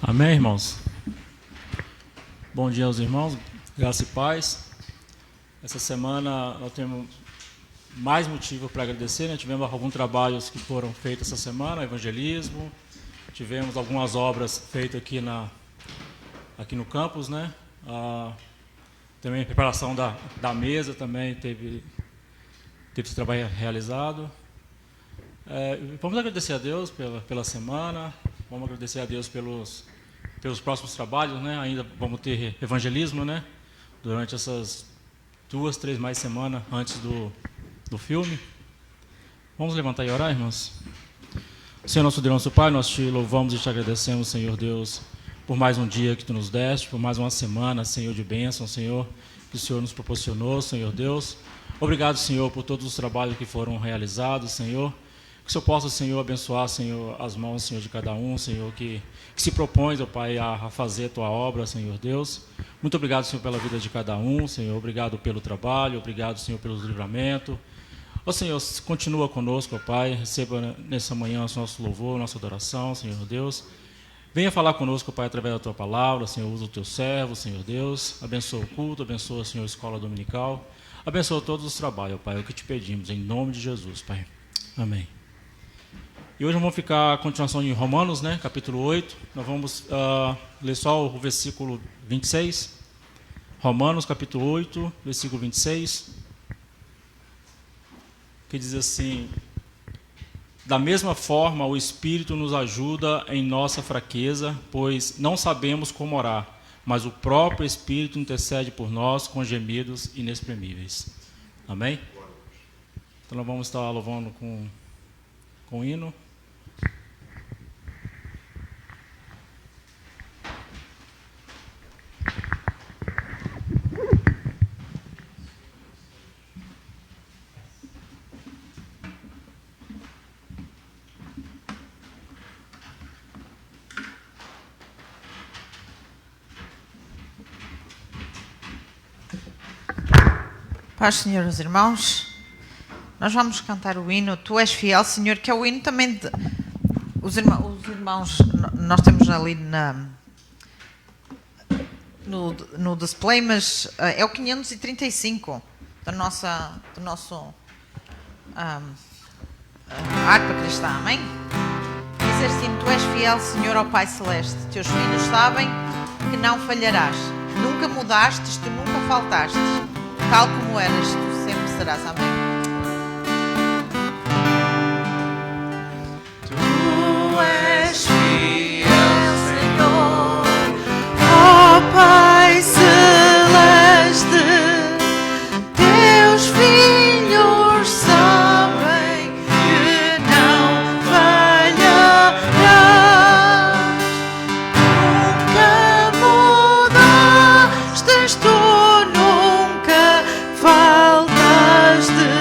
Amém, irmãos? Bom dia aos irmãos, graça e paz. Essa semana nós temos mais motivo para agradecer, né? Tivemos alguns trabalhos que foram feitos essa semana, evangelismo, tivemos algumas obras feitas aqui no campus, né? Também a preparação da mesa também teve esse trabalho realizado. Vamos agradecer a Deus pela semana, vamos agradecer a Deus pelos próximos trabalhos, né? Ainda vamos ter evangelismo, né? Durante essas 2, 3 mais semanas antes do filme. Vamos levantar e orar, irmãos? Senhor, nosso Deus, nosso Pai, nós te louvamos e te agradecemos, Senhor Deus, por mais um dia que tu nos deste, por mais uma semana, Senhor, de bênção, Senhor, que o Senhor nos proporcionou, Senhor Deus. Obrigado, Senhor, por todos os trabalhos que foram realizados, Senhor. Que o Senhor possa, Senhor, abençoar, Senhor, as mãos, Senhor, de cada um, Senhor, que se propõe, ó Pai, a fazer a Tua obra, Senhor Deus. Muito obrigado, Senhor, pela vida de cada um, Senhor. Obrigado pelo trabalho, obrigado, Senhor, pelo livramento. Ó Senhor, continua conosco, ó Pai. Receba nessa manhã o nosso louvor, nossa adoração, Senhor Deus. Venha falar conosco, Pai, através da Tua palavra, Senhor. Usa o Teu servo, Senhor Deus. Abençoa o culto, abençoa, Senhor, a escola dominical. Abençoa todos os trabalhos, ó Pai. É o que te pedimos, em nome de Jesus, Pai. Amém. E hoje vamos ficar a continuação em Romanos, né, capítulo 8. Nós vamos ler só o versículo 26. Romanos, capítulo 8, versículo 26. Que diz assim: da mesma forma, o Espírito nos ajuda em nossa fraqueza, pois não sabemos como orar, mas o próprio Espírito intercede por nós com gemidos inexprimíveis. Amém? Então nós vamos estar louvando com o hino. Paz, Senhor, os irmãos. Nós vamos cantar o hino Tu és fiel, Senhor, que é o hino também de... Os irmãos, nós temos ali no display, mas é o 535 do nosso harpa cristã, amém? Diz assim: Tu és fiel, Senhor, ao Pai Celeste, teus filhos sabem que não falharás, nunca mudastes, tu nunca faltastes, tal como eras, tu sempre serás, amém? Pai Celeste, teus filhos sabem que não falharás, nunca mudastes, tu nunca faltaste.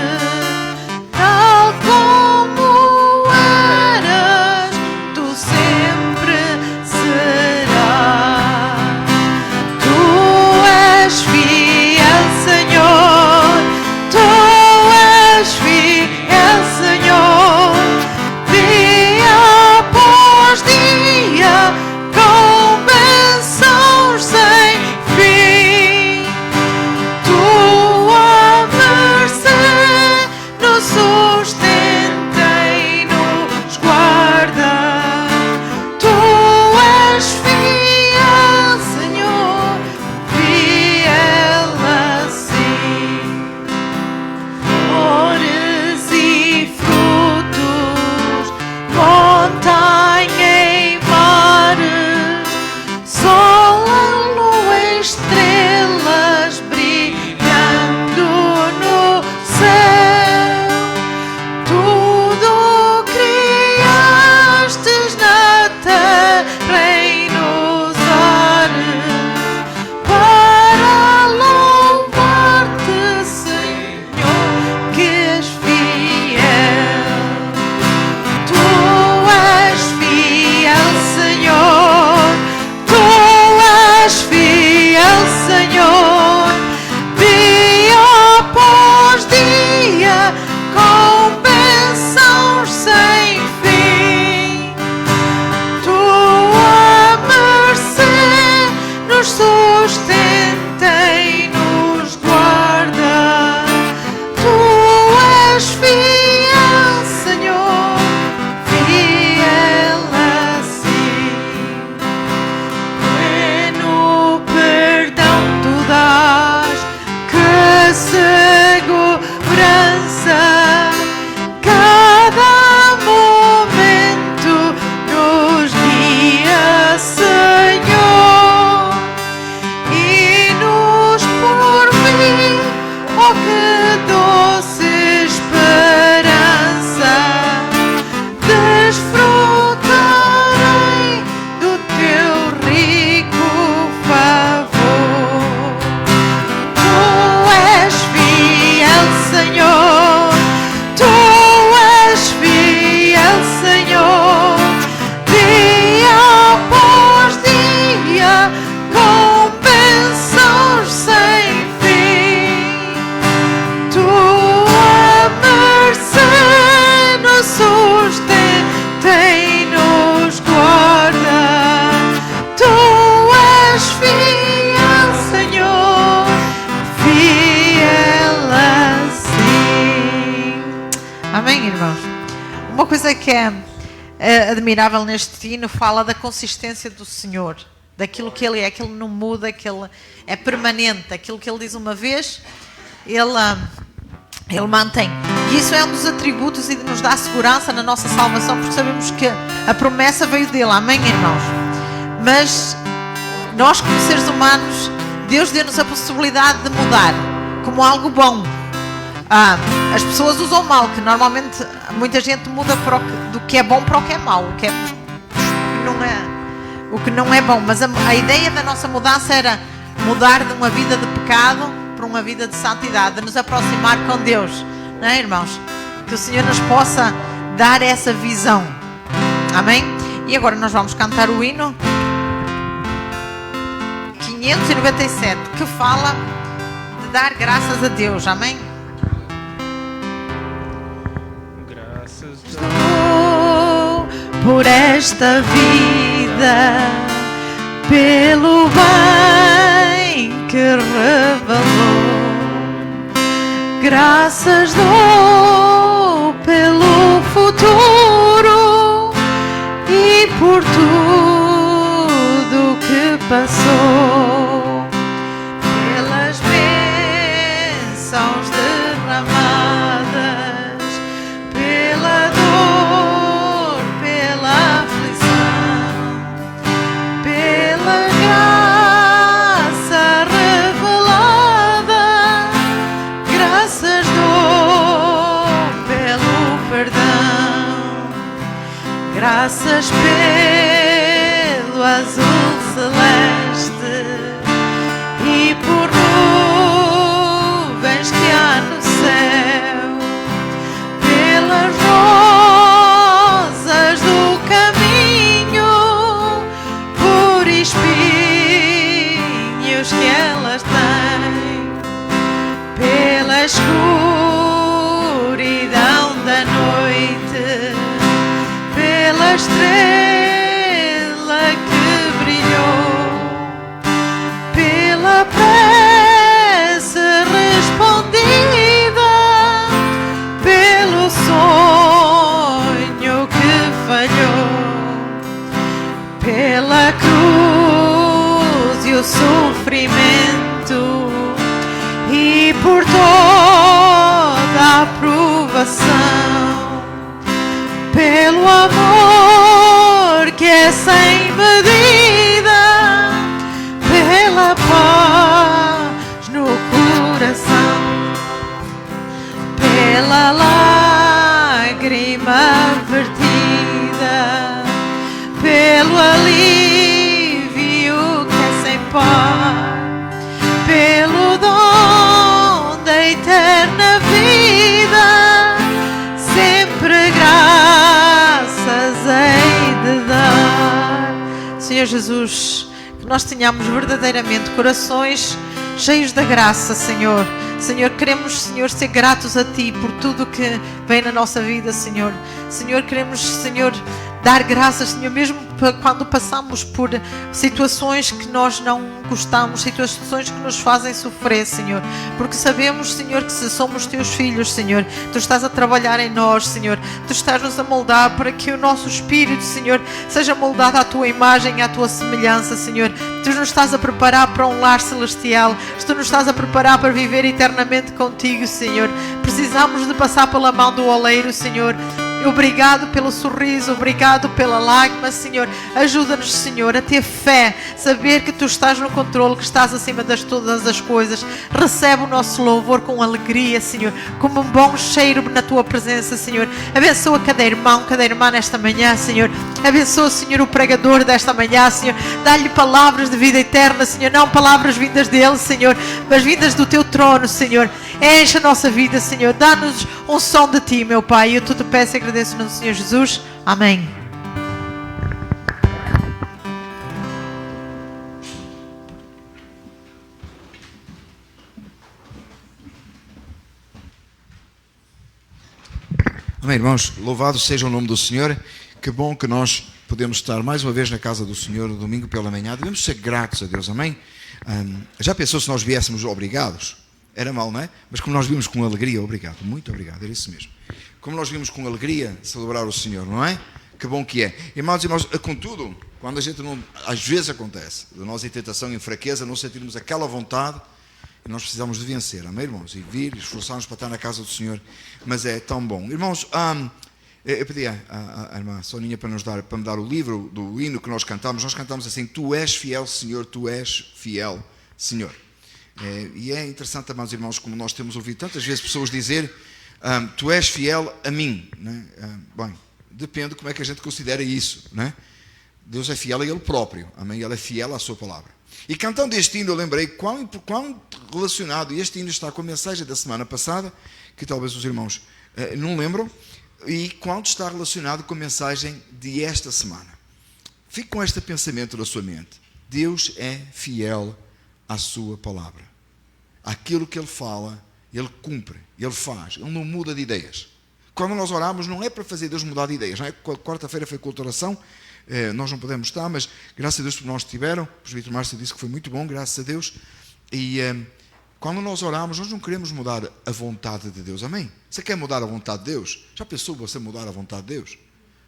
Amém, irmãos? Uma coisa que é admirável neste hino fala da consistência do Senhor, daquilo que Ele é, que Ele não muda, que Ele é permanente, aquilo que Ele diz uma vez, Ele mantém. E isso é um dos atributos e nos dá segurança na nossa salvação, porque sabemos que a promessa veio dele. Amém, irmãos? Mas nós, como seres humanos, Deus deu-nos a possibilidade de mudar como algo bom. As pessoas usam mal, que normalmente muita gente muda do que é bom para o que é mau, o que não é bom. Mas a ideia da nossa mudança era mudar de uma vida de pecado para uma vida de santidade, de nos aproximar com Deus, não é, irmãos? Que o Senhor nos possa dar essa visão. Amém? E agora nós vamos cantar o hino 597, que fala de dar graças a Deus. Amém? Dou por esta vida, pelo bem que revelou. Graças dou pelo futuro e por tudo que passou, pelas bênçãos derramadas, pela dor, pela aflição, pela graça revelada. Graças dou pelo perdão, graças pelo azul celeste e por nuvens que há no céu, pelas rosas do caminho, por espinhos que elas têm, pela escuridão da noite, pela estrela que brilhou, pela prece respondida, pelo sonho que falhou, pela cruz e o sofrimento e por toda a aprovação, pelo amor que é sem medida, pela paz no coração, pela lágrima vertida, pelo alívio que é sem par, pelo dom da eterna vida, sempre graças hei de dar. Senhor Jesus, que nós tenhamos verdadeiramente corações cheios da graça, Senhor. Senhor, queremos, Senhor, ser gratos a Ti por tudo que vem na nossa vida, Senhor. Senhor, queremos, Senhor, dar graças, Senhor, mesmo quando passamos por situações que nós não gostamos, situações que nos fazem sofrer, Senhor, porque sabemos, Senhor, que se somos Teus filhos, Senhor, Tu estás a trabalhar em nós, Senhor, Tu estás-nos a moldar para que o nosso espírito, Senhor, seja moldado à Tua imagem, à Tua semelhança, Senhor. Tu nos estás a preparar para um lar celestial, Tu nos estás a preparar para viver eternamente contigo, Senhor. Precisamos de passar pela mão do oleiro, Senhor. Obrigado pelo sorriso, obrigado pela lágrima, Senhor. Ajuda-nos, Senhor, a ter fé, saber que Tu estás no controle, que estás acima de todas as coisas. Recebe o nosso louvor com alegria, Senhor, como um bom cheiro na Tua presença, Senhor. Abençoa cada irmão, cada irmã nesta manhã, Senhor. Abençoa, Senhor, o pregador desta manhã, Senhor. Dá-lhe palavras de vida eterna, Senhor. Não palavras vindas dele, Senhor, mas vindas do Teu trono, Senhor. Enche a nossa vida, Senhor. Dá-nos um som de Ti, meu Pai. Eu te peço e agradeço no Senhor Jesus. Amém. Amém, irmãos. Louvado seja o nome do Senhor. Que bom que nós podemos estar mais uma vez na casa do Senhor no domingo pela manhã. Devemos ser gratos a Deus. Amém. Já pensou se nós viéssemos obrigados? Era mau, não é? Mas como nós vimos com alegria, obrigado, muito obrigado, era isso mesmo. Como nós vimos com alegria celebrar o Senhor, não é? Que bom que é. Irmãos e irmãos, contudo, quando a gente não, às vezes acontece, de nós em tentação e em fraqueza, não sentirmos aquela vontade, nós precisamos de vencer, amém, irmãos? E vir, esforçar-nos para estar na casa do Senhor, mas é tão bom. Irmãos, eu pedi à irmã Soninha para me dar o livro do hino que nós cantamos assim: Tu és fiel, Senhor, Tu és fiel, Senhor. E é interessante, amados irmãos, como nós temos ouvido tantas vezes pessoas dizer Tu és fiel a mim, né? Bem, depende de como é que a gente considera isso, né? Deus é fiel a Ele próprio, amém? Ele é fiel à sua palavra. E cantando este hino eu lembrei quão relacionado este hino está com a mensagem da semana passada, que talvez os irmãos não lembram, e quanto está relacionado com a mensagem de esta semana. Fique com este pensamento na sua mente: Deus é fiel à sua palavra. Aquilo que Ele fala, Ele cumpre, Ele faz, Ele não muda de ideias. Quando nós oramos, não é para fazer Deus mudar de ideias, não é? Quarta-feira foi culto de oração, nós não podemos estar, mas graças a Deus por nós estiveram. O presbítero Márcio disse que foi muito bom, graças a Deus. E quando nós oramos, nós não queremos mudar a vontade de Deus, amém? Você quer mudar a vontade de Deus? Já pensou você mudar a vontade de Deus?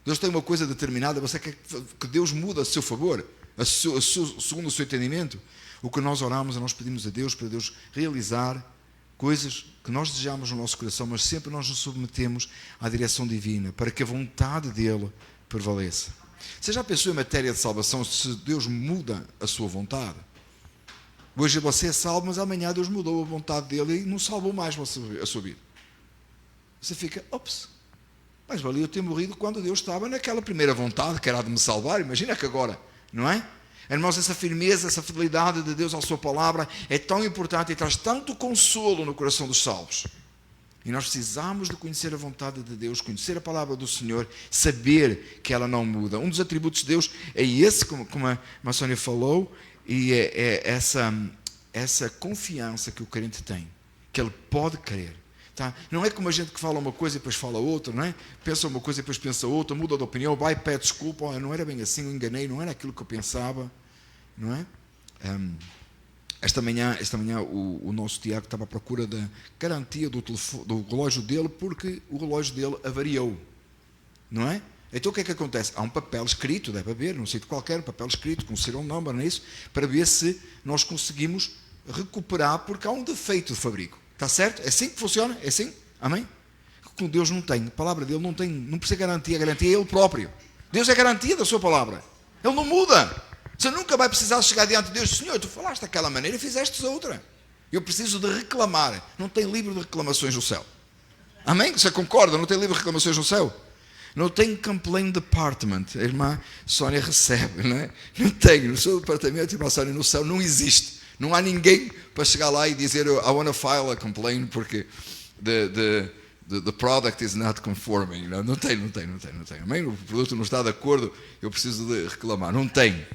Deus tem uma coisa determinada, você quer que Deus mude a seu favor, segundo o seu entendimento? O que nós oramos, nós pedimos a Deus para Deus realizar coisas que nós desejamos no nosso coração, mas sempre nós nos submetemos à direção divina, para que a vontade dEle prevaleça. Você já pensou em matéria de salvação, se Deus muda a sua vontade? Hoje você é salvo, mas amanhã Deus mudou a vontade dEle e não salvou mais a sua vida. Você fica, ops, mas valia eu ter morrido quando Deus estava naquela primeira vontade, que era de me salvar. Imagina que agora, não é? Irmãos, essa firmeza, essa fidelidade de Deus à sua palavra é tão importante e traz tanto consolo no coração dos salvos. E nós precisamos de conhecer a vontade de Deus, conhecer a palavra do Senhor, saber que ela não muda. Um dos atributos de Deus é esse, como a Sónia falou, e é essa confiança que o crente tem, que ele pode crer. Tá? Não é como a gente que fala uma coisa e depois fala outra, não é? Pensa uma coisa e depois pensa outra, muda de opinião, vai e pede desculpa, não era bem assim, eu enganei, não era aquilo que eu pensava, não é? Esta manhã o nosso Tiago estava à procura da garantia do relógio dele, porque o relógio dele avariou, não é? Então o que é que acontece? Há um papel escrito, deve haver, num sítio qualquer, um papel escrito com o serial number, não é isso? Para ver se nós conseguimos recuperar, porque há um defeito de fabrico. Está certo? É assim que funciona? É assim? Amém? Com Deus não tem. A palavra dele não precisa garantia. A garantia é Ele próprio. Deus é a garantia da sua palavra. Ele não muda. Você nunca vai precisar chegar diante de Deus: Senhor, tu falaste daquela maneira e fizeste outra. Eu preciso de reclamar. Não tem livro de reclamações no céu. Amém? Você concorda? Não tem livro de reclamações no céu? Não tem complaint department. A irmã Sónia recebe, não é? Não tem. No seu departamento, irmã Sónia, no céu não existe. Não há ninguém para chegar lá e dizer: I want to file a complaint porque the product is not conforming. Não tem. Amém? O produto não está de acordo, eu preciso de reclamar. Não tem.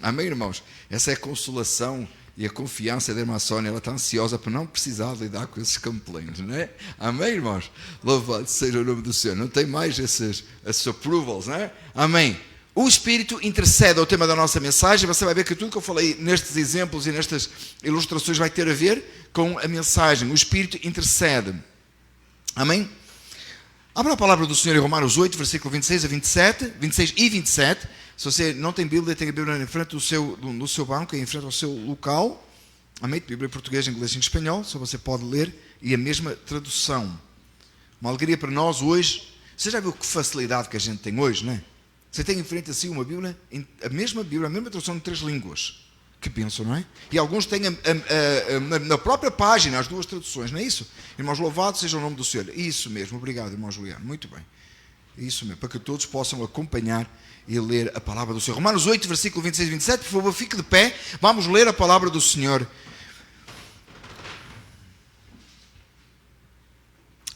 Amém, irmãos? Essa é a consolação e a confiança da irmã Sónia. Ela está ansiosa para não precisar lidar com esses complaints, não é? Amém, irmãos? Louvado seja o nome do Senhor. Não tem mais esses approvals, não é? Amém. O Espírito intercede, é o tema da nossa mensagem. Você vai ver que tudo que eu falei nestes exemplos e nestas ilustrações vai ter a ver com a mensagem. O Espírito intercede. Amém? Abra a palavra do Senhor em Romanos 8, versículo 26 e 27. Se você não tem Bíblia, tem a Bíblia em frente no seu banco, em frente ao seu local. Amém? Bíblia em português, inglês e em espanhol. Só você pode ler. E a mesma tradução. Uma alegria para nós hoje. Você já viu que facilidade que a gente tem hoje, não é? Você tem em frente a si uma Bíblia, a mesma tradução em 3 línguas. Que pensam, não é? E alguns têm na própria página as 2 traduções, não é isso? Irmãos, louvado seja o nome do Senhor. Isso mesmo, obrigado, irmão Juliano. Muito bem. Isso mesmo, para que todos possam acompanhar e ler a palavra do Senhor. Romanos 8, versículo 26 e 27, por favor, fique de pé. Vamos ler a palavra do Senhor.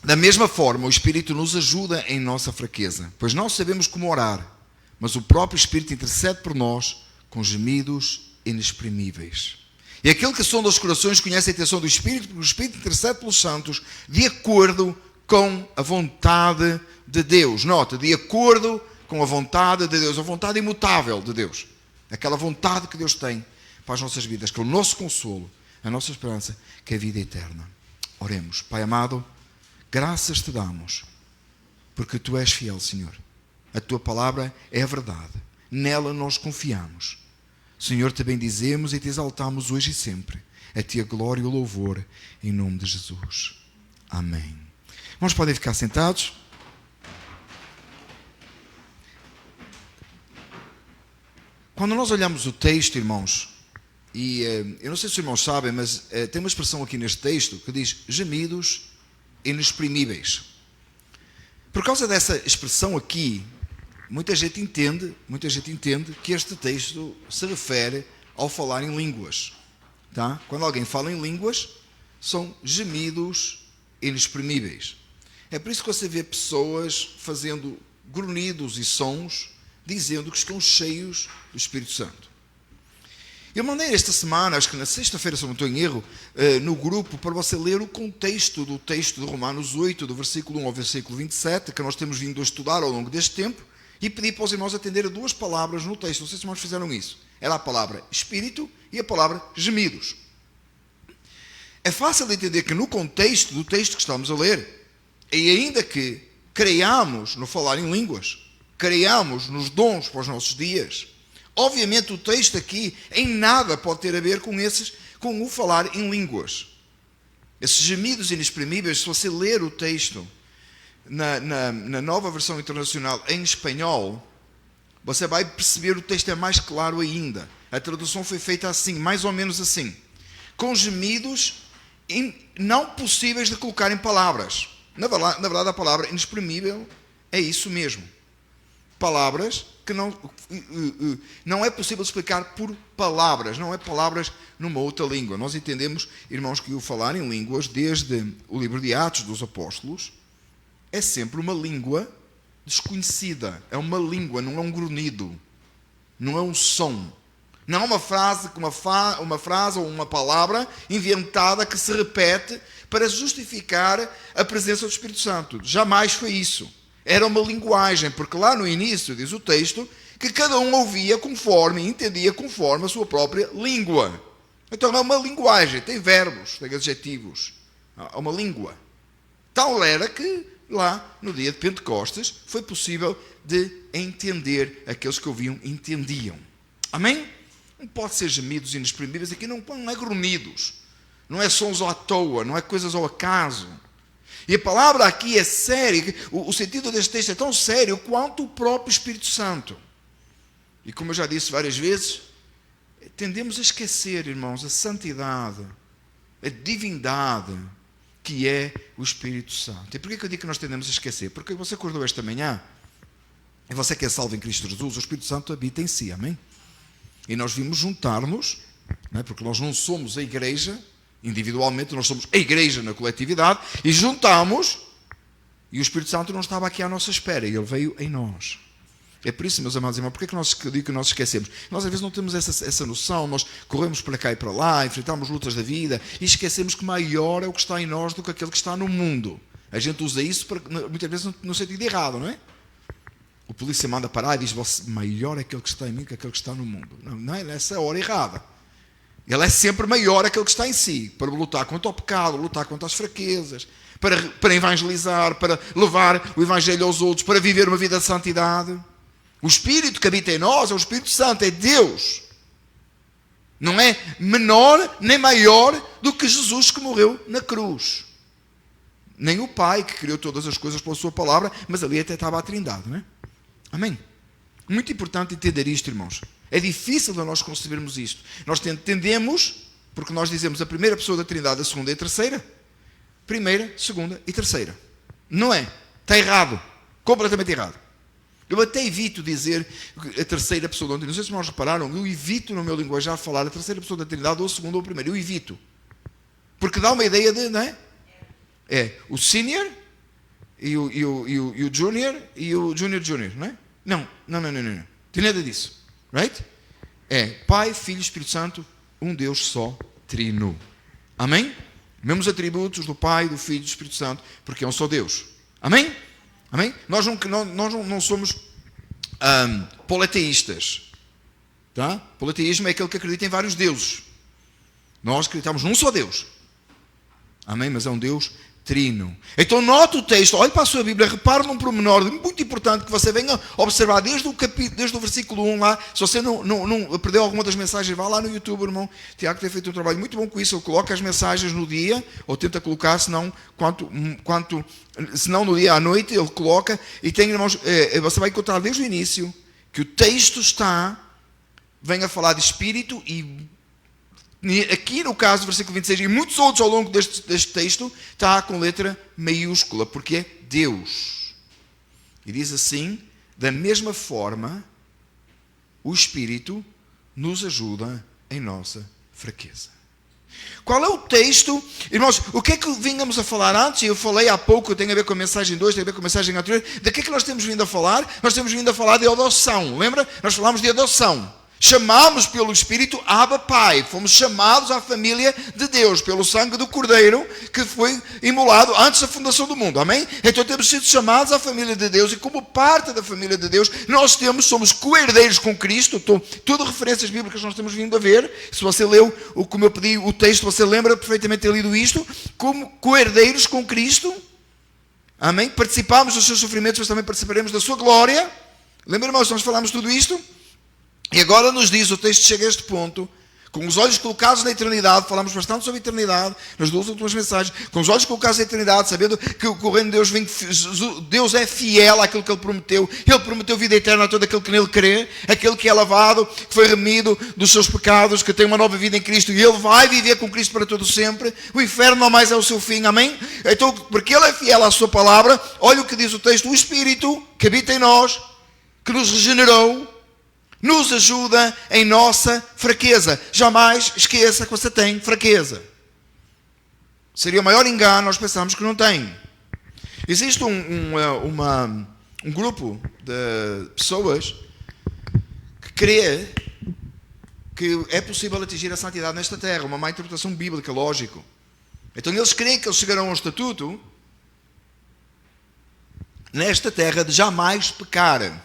Da mesma forma, o Espírito nos ajuda em nossa fraqueza, pois não sabemos como orar, mas o próprio Espírito intercede por nós com gemidos inexprimíveis. E aquele que sonda os corações conhece a intenção do Espírito, porque o Espírito intercede pelos santos de acordo com a vontade de Deus. Nota, de acordo com a vontade de Deus, a vontade imutável de Deus. Aquela vontade que Deus tem para as nossas vidas, que é o nosso consolo, a nossa esperança, que é a vida eterna. Oremos. Pai amado, graças te damos, porque tu és fiel, Senhor. A tua palavra é a verdade. Nela nós confiamos. Senhor, te bendizemos e te exaltamos hoje e sempre. A ti a glória e o louvor, em nome de Jesus. Amém. Irmãos, podem ficar sentados. Quando nós olhamos o texto, irmãos, e eu não sei se os irmãos sabem, mas tem uma expressão aqui neste texto que diz gemidos inexprimíveis. Por causa dessa expressão aqui, muita gente entende que este texto se refere ao falar em línguas. Tá? Quando alguém fala em línguas, são gemidos inexprimíveis. É por isso que você vê pessoas fazendo grunhidos e sons, dizendo que estão cheios do Espírito Santo. Eu mandei esta semana, acho que na sexta-feira, se não estou em erro, no grupo, para você ler o contexto do texto de Romanos 8, do versículo 1 ao versículo 27, que nós temos vindo a estudar ao longo deste tempo, e pedi para os irmãos atenderem duas palavras no texto. Não sei se os irmãos fizeram isso. Era a palavra Espírito e a palavra gemidos. É fácil de entender que no contexto do texto que estamos a ler, e ainda que creiamos no falar em línguas, creiamos nos dons para os nossos dias, obviamente o texto aqui em nada pode ter a ver com o falar em línguas. Esses gemidos inexprimíveis, se você ler o texto na nova versão internacional em espanhol, você vai perceber o texto é mais claro ainda. A tradução foi feita assim, mais ou menos assim, com gemidos não possíveis de colocar em palavras. Na verdade, a palavra inexprimível é isso mesmo. Palavras que não é possível explicar por palavras, não é palavras numa outra língua. Nós entendemos, irmãos, que o falar em línguas, desde o livro de Atos dos Apóstolos, é sempre uma língua desconhecida. É uma língua, não é um grunhido, não é um som. Não é uma frase ou uma palavra inventada que se repete para justificar a presença do Espírito Santo. Jamais foi isso. Era uma linguagem, porque lá no início diz o texto que cada um ouvia conforme, entendia conforme a sua própria língua. Então é uma linguagem, tem verbos, tem adjetivos. É uma língua. Tal era que lá no dia de Pentecostes foi possível de entender. Aqueles que ouviam entendiam. Amém? Não pode ser gemidos inexprimíveis, aqui não é grunhidos, não é sons à toa, não é coisas ao acaso. E a palavra aqui é séria, o sentido deste texto é tão sério quanto o próprio Espírito Santo. E como eu já disse várias vezes, tendemos a esquecer, irmãos, a santidade, a divindade que é o Espírito Santo. E por que eu digo que nós tendemos a esquecer? Porque você acordou esta manhã, e você que é salvo em Cristo Jesus, o Espírito Santo habita em si, amém? E nós vimos juntar-nos, não é? Porque nós não somos a igreja individualmente, nós somos a igreja na coletividade, e juntamos, e o Espírito Santo não estava aqui à nossa espera, ele veio em nós. É por isso, meus amados irmãos, porque é que nós esquecemos? Nós às vezes não temos essa noção, nós corremos para cá e para lá, enfrentamos lutas da vida, e esquecemos que maior é o que está em nós do que aquele que está no mundo. A gente usa isso muitas vezes no sentido errado, não é? O polícia manda parar e diz, maior é aquele que está em mim que aquele que está no mundo. Não é nessa hora errada. Ele é sempre maior aquele que está em si, para lutar contra o pecado, lutar contra as fraquezas, para evangelizar, para levar o evangelho aos outros, para viver uma vida de santidade. O Espírito que habita em nós é o Espírito Santo, é Deus. Não é menor nem maior do que Jesus que morreu na cruz. Nem o Pai que criou todas as coisas pela sua palavra, mas ali até estava a Trindade, não é? Amém? Muito importante entender isto, irmãos. É difícil de nós concebermos isto. Nós entendemos, porque nós dizemos a primeira pessoa da Trindade, a segunda e a terceira. Primeira, segunda e terceira. Não é? Está errado. Completamente errado. Eu até evito dizer a terceira pessoa da Trindade. Não sei se vocês repararam, eu evito no meu linguajar falar a terceira pessoa da Trindade, ou a segunda ou a primeira. Eu evito. Porque dá uma ideia de, não é? É o senior e o junior e o junior, não é? Não. Tem nada disso. Right? É Pai, Filho e Espírito Santo, um Deus só, trino. Amém? Mesmos atributos do Pai, do Filho e do Espírito Santo, porque é um só Deus. Amém? Amém? Nós não somos politeístas. Tá? Politeísmo é aquele que acredita em vários deuses. Nós acreditamos num só Deus. Amém? Mas é um Deus trino. Então note o texto, olhe para a sua Bíblia, repare num pormenor muito importante que você venha observar desde o versículo 1 lá. Se você não perdeu alguma das mensagens, vá lá no YouTube, irmão Tiago tem feito um trabalho muito bom com isso. Ele coloca as mensagens no dia, ou tenta colocar, se não no dia à noite, ele coloca, e tem, irmãos, você vai encontrar desde o início que o texto vem a falar de Espírito, e aqui no caso do versículo 26 e muitos outros ao longo deste texto, está com letra maiúscula, porque é Deus. E diz assim: da mesma forma, o Espírito nos ajuda em nossa fraqueza. Qual é o texto? Irmãos, o que é que vínhamos a falar antes? Eu falei há pouco, tem a ver com a mensagem 2, tem a ver com a mensagem anterior. De que é que nós temos vindo a falar? Nós temos vindo a falar de adoção. Lembra? Nós falámos de adoção. Chamámos pelo Espírito Abba Pai. Fomos chamados à família de Deus pelo sangue do Cordeiro que foi imolado antes da fundação do mundo. Amém? Então temos sido chamados à família de Deus, e como parte da família de Deus, somos co-herdeiros com Cristo. Tudo referências bíblicas nós temos vindo a ver. Se você leu, como eu pedi o texto, você lembra perfeitamente ter lido isto. Como co-herdeiros com Cristo. Amém? Participamos dos seus sofrimentos, mas também participaremos da sua glória. Lembra, irmãos, nós falamos tudo isto? E agora nos diz, o texto chega a este ponto, com os olhos colocados na eternidade. Falamos bastante sobre a eternidade nas duas últimas mensagens. Com os olhos colocados na eternidade, sabendo que o reino de Deus Deus é fiel àquilo que Ele prometeu. Ele prometeu vida eterna a todo aquele que nele crê, aquele que é lavado, que foi remido dos seus pecados, que tem uma nova vida em Cristo, e ele vai viver com Cristo para todo sempre. O inferno não mais é o seu fim, amém? Então, porque Ele é fiel à sua palavra, olha o que diz o texto: o Espírito que habita em nós, que nos regenerou, nos ajuda em nossa fraqueza. Jamais esqueça que você tem fraqueza. Seria o maior engano nós pensarmos que não tem. Existe um grupo de pessoas que crê que é possível atingir a santidade nesta terra. Uma má interpretação bíblica, lógico. Então eles creem que eles chegarão ao estatuto nesta terra de jamais pecar.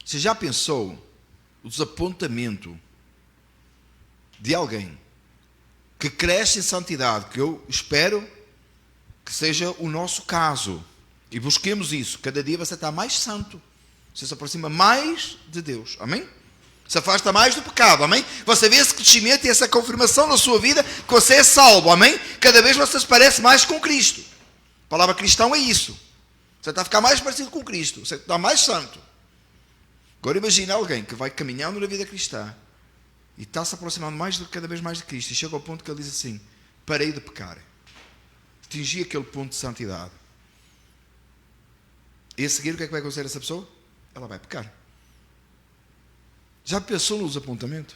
Você já pensou o desapontamento de alguém que cresce em santidade, que eu espero que seja o nosso caso, e busquemos isso? Cada dia você está mais santo, você se aproxima mais de Deus, amém? Se afasta mais do pecado, amém? Você vê esse crescimento e essa confirmação na sua vida que você é salvo, amém? Cada vez você se parece mais com Cristo. A palavra cristão é isso. Você está a ficar mais parecido com Cristo, você está mais santo. Agora imagina alguém que vai caminhando na vida cristã e está se aproximando cada vez mais de Cristo, e chega ao ponto que ele diz assim: parei de pecar, atingi aquele ponto de santidade. E a seguir o que é que vai acontecer a essa pessoa? Ela vai pecar. Já pensou no desapontamento?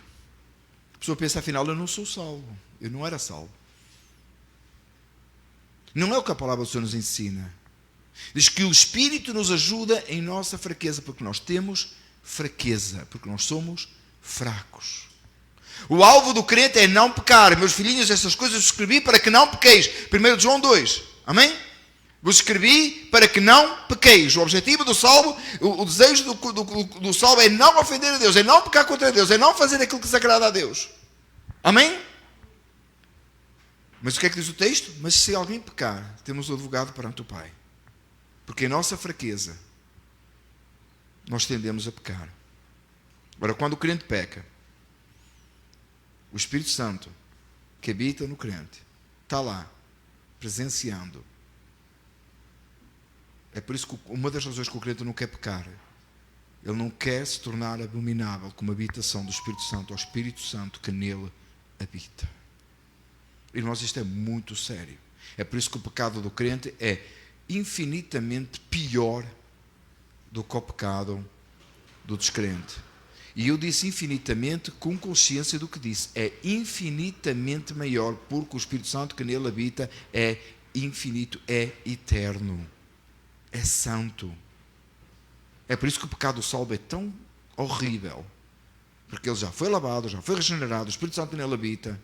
A pessoa pensa: afinal eu não sou salvo, eu não era salvo. Não é o que a palavra do Senhor nos ensina. Diz que o Espírito nos ajuda em nossa fraqueza, porque nós temos fraqueza, porque nós somos fracos. O alvo do crente é não pecar. Meus filhinhos, essas coisas vos escrevi para que não pequeis. 1 João 2, amém? Vos escrevi para que não pequeis. O objetivo do salvo, o desejo do salvo é não ofender a Deus, é não pecar contra Deus, é não fazer aquilo que desagrada a Deus, amém? Mas o que é que diz o texto? Mas se alguém pecar, temos o advogado perante o Pai, porque em nossa fraqueza nós tendemos a pecar. Agora, quando o crente peca, o Espírito Santo que habita no crente está lá, presenciando. É por isso que uma das razões que o crente não quer pecar, ele não quer se tornar abominável como habitação do Espírito Santo, ao Espírito Santo que nele habita. Irmãos, isto é muito sério. É por isso que o pecado do crente é infinitamente pior do que o pecado do descrente. E eu disse infinitamente com consciência do que disse. É infinitamente maior, porque o Espírito Santo que nele habita é infinito, é eterno, é santo. É por isso que o pecado do salvo é tão horrível, porque ele já foi lavado, já foi regenerado, o Espírito Santo nele habita,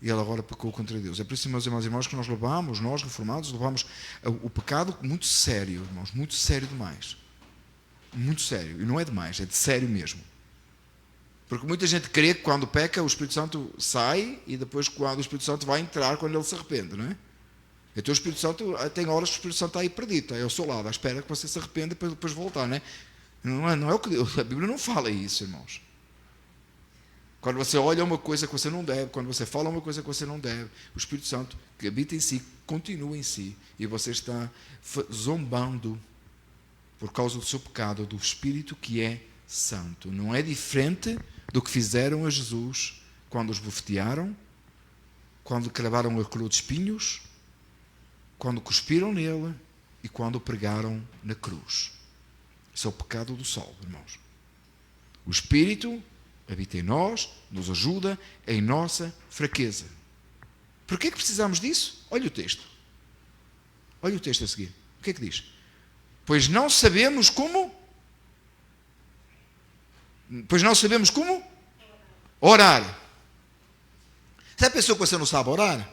e ele agora pecou contra Deus. É por isso, meus irmãos e irmãs, que nós reformados, levamos o pecado muito sério, irmãos, muito sério demais. Muito sério. E não é demais, é de sério mesmo. Porque muita gente crê que quando peca o Espírito Santo sai e depois quando o Espírito Santo vai entrar quando ele se arrepende, não é? Então o Espírito Santo, tem horas que o Espírito Santo está aí perdido, está aí ao seu lado, à espera que você se arrependa e depois voltar, não é? Não é o que a Bíblia não fala isso, irmãos. Quando você olha uma coisa que você não deve, quando você fala uma coisa que você não deve, o Espírito Santo que habita em si, continua em si, e você está zombando por causa do seu pecado, do Espírito que é santo. Não é diferente do que fizeram a Jesus quando os bofetearam, quando cravaram a coroa de espinhos, quando cuspiram nele e quando o pregaram na cruz. Esse é o pecado do sol, irmãos. O Espírito habita em nós, nos ajuda em nossa fraqueza. Por que é que precisamos disso? Olha o texto. Olha o texto a seguir. O que é que diz? Pois não sabemos como orar. Você já pensou que você não sabe orar?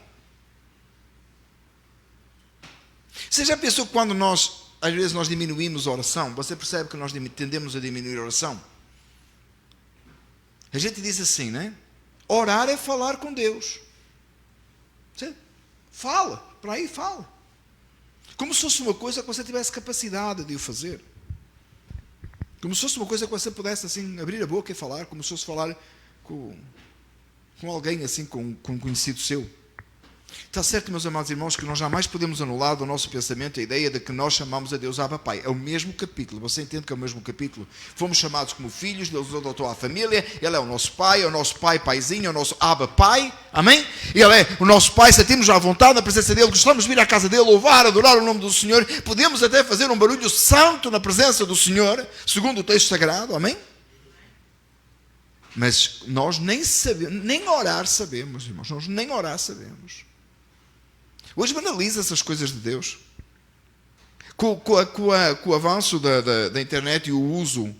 Você já pensou que quando às vezes nós diminuímos a oração, você percebe que nós tendemos a diminuir a oração? A gente diz assim, né? Orar é falar com Deus. Você fala, para aí fala. Como se fosse uma coisa que você tivesse capacidade de o fazer. Como se fosse uma coisa que você pudesse assim abrir a boca e falar, como se fosse falar com alguém assim, com um conhecido seu. Está certo, meus amados irmãos, que nós jamais podemos anular do nosso pensamento a ideia de que nós chamamos a Deus Abba Pai. É o mesmo capítulo, você entende que é o mesmo capítulo? Fomos chamados como filhos, Deus nos adotou à família, Ele é o nosso Pai, Paizinho, é o nosso Abba Pai, amém? Ele é o nosso Pai, sentimos à vontade na presença dEle, gostamos de vir à casa dEle, louvar, adorar o nome do Senhor, podemos até fazer um barulho santo na presença do Senhor, segundo o texto sagrado, amém? Mas nós nem sabemos, nem orar sabemos, irmãos, nós nem orar sabemos. Hoje banaliza essas coisas de Deus. Com o avanço da internet e o uso